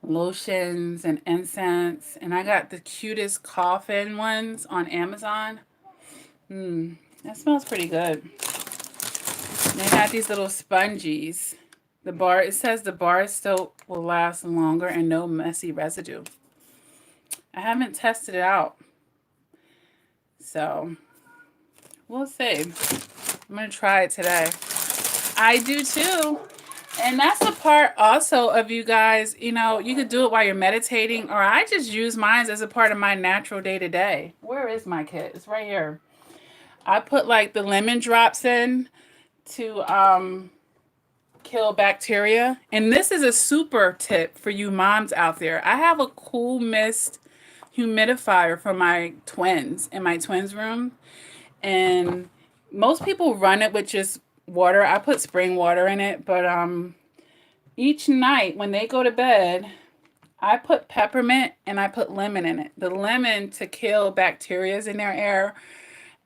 lotions and incense. And I got the cutest coffin ones on Amazon. That smells pretty good. And they had these little sponges. It says the bar soap will last longer and no messy residue. I haven't tested it out. So, we'll see. I'm going to try it today. I do too. And that's a part also of you guys, you know, you could do it while you're meditating, or I just use mine as a part of my natural day to day. Where is my kit? It's right here. I put like the lemon drops in to kill bacteria. And this is a super tip for you moms out there. I have a cool mist humidifier for my twins in my twins room. And most people run it with just water. I put spring water in it, but each night when they go to bed, I put peppermint and I put lemon in it. The lemon to kill bacteria in their air,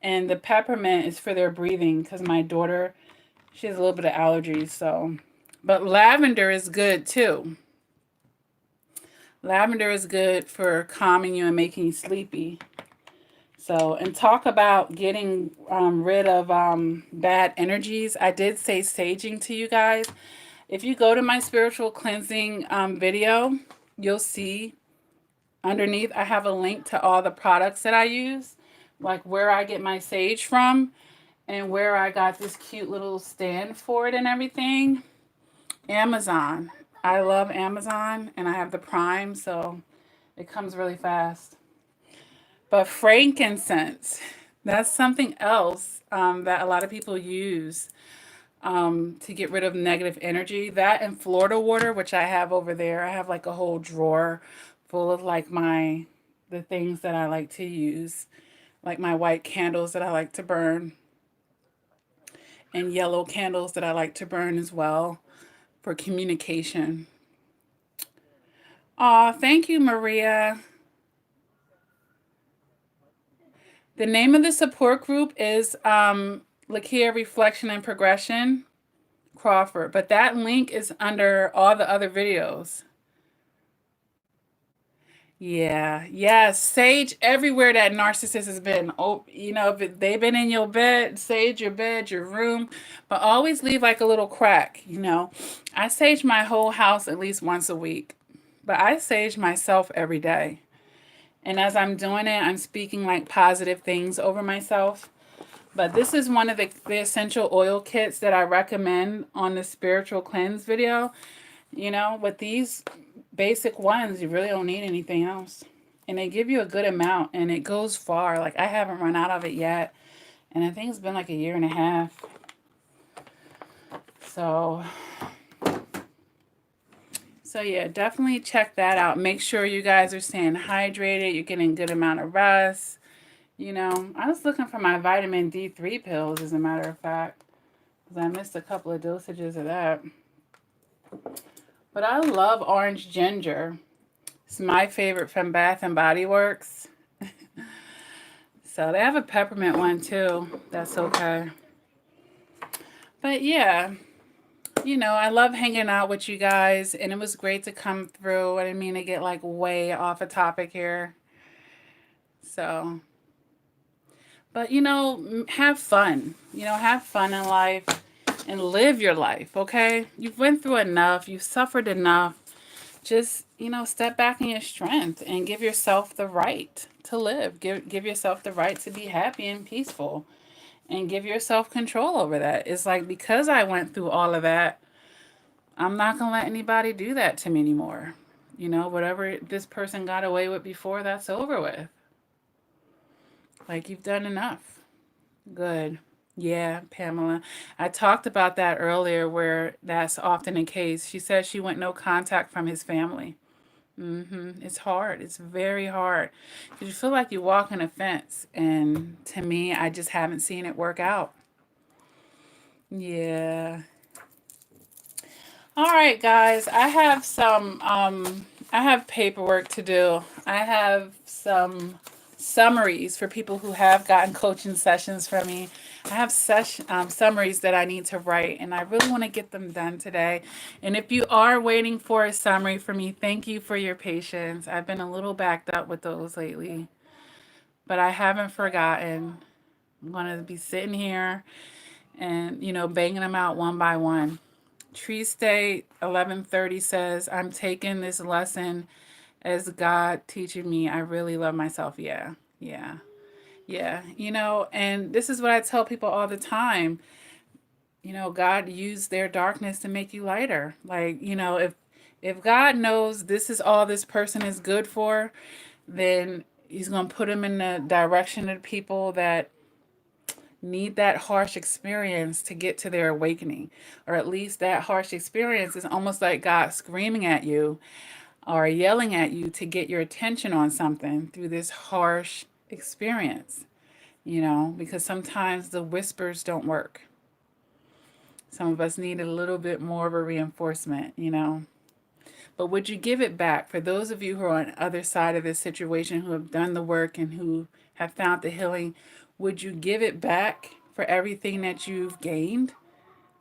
and the peppermint is for their breathing because my daughter, she has a little bit of allergies. So, but lavender is good too. Lavender is good for calming you and making you sleepy. So, and talk about getting rid of bad energies. I did say saging to you guys. If you go to my spiritual cleansing video, you'll see underneath I have a link to all the products that I use, like where I get my sage from and where I got this cute little stand for it and everything. Amazon. I love Amazon, and I have the Prime, so it comes really fast. But frankincense, that's something else that a lot of people use to get rid of negative energy. That and Florida water, which I have over there. I have like a whole drawer full of like the things that I like to use, like my white candles that I like to burn and yellow candles that I like to burn as well for communication. Aw, thank you, Maria. The name of the support group is Lakia Reflection and Progression Crawford, but that link is under all the other videos. Yeah, sage everywhere that narcissist has been. Oh, you know, if they've been in your bed, sage your bed, your room, but always leave like a little crack, you know. I sage my whole house at least once a week, but I sage myself every day. And as I'm doing it, I'm speaking like positive things over myself. But this is one of the essential oil kits that I recommend on the spiritual cleanse video. You know, with these basic ones, you really don't need anything else. And they give you a good amount, and it goes far. Like, I haven't run out of it yet. And I think it's been like a year and a half. So yeah, definitely check that out. Make sure you guys are staying hydrated. You're getting a good amount of rest. You know, I was looking for my vitamin D3 pills, as a matter of fact, because I missed a couple of dosages of that. But I love orange ginger. It's my favorite from Bath and Body Works. So they have a peppermint one too. That's okay. But yeah, you know, I love hanging out with you guys, and it was great to come through. I didn't mean to get like way off a topic here. So, but you know, have fun. You know, have fun in life and live your life, okay? You've went through enough. You've suffered enough. Just, you know, step back in your strength and give yourself the right to live. Give yourself the right to be happy and peaceful, and give yourself control over that. It's like, because I went through all of that, I'm not going to let anybody do that to me anymore. You know, whatever this person got away with before, that's over with. Like, you've done enough. Good. Yeah, Pamela. I talked about that earlier, where that's often the case. She said she went no contact from his family. It's hard. It's very hard. Because you feel like you walk on a fence. And to me, I just haven't seen it work out. Yeah. All right, guys. I have I have paperwork to do. I have some summaries for people who have gotten coaching sessions from me. I have summaries that I need to write, and I really want to get them done today. And if you are waiting for a summary from me, thank you for your patience. I've been a little backed up with those lately, but I haven't forgotten. I'm going to be sitting here and, you know, banging them out one by one. Tree State 1130 says, I'm taking this lesson as God teaching me. I really love myself. Yeah. Yeah, you know, and this is what I tell people all the time. You know, God used their darkness to make you lighter. Like, you know, if God knows this is all this person is good for, then he's going to put them in the direction of people that need that harsh experience to get to their awakening. Or at least that harsh experience is almost like God screaming at you or yelling at you to get your attention on something through this harsh experience, you know, because sometimes the whispers don't work. Some of us need a little bit more of a reinforcement, you know. But would you give it back for those of you who are on the other side of this situation, who have done the work and who have found the healing? Would you give it back for everything that you've gained?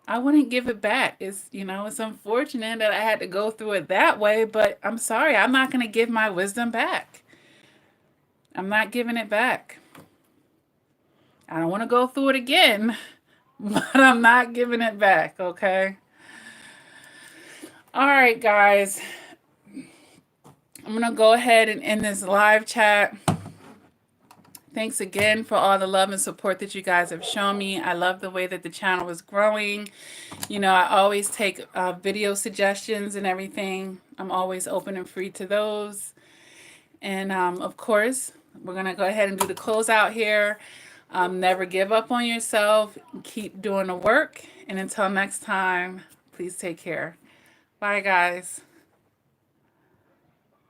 I wouldn't give it back. It's, you know, it's unfortunate that I had to go through it that way, but I'm sorry, I'm not going to give my wisdom back. I'm not giving it back. I don't want to go through it again, but I'm not giving it back, okay? All right, guys. I'm going to go ahead and end this live chat. Thanks again for all the love and support that you guys have shown me. I love the way that the channel is growing. You know, I always take video suggestions and everything. I'm always open and free to those. And of course, we're going to go ahead and do the closeout here. Never give up on yourself. Keep doing the work. And until next time, please take care. Bye, guys.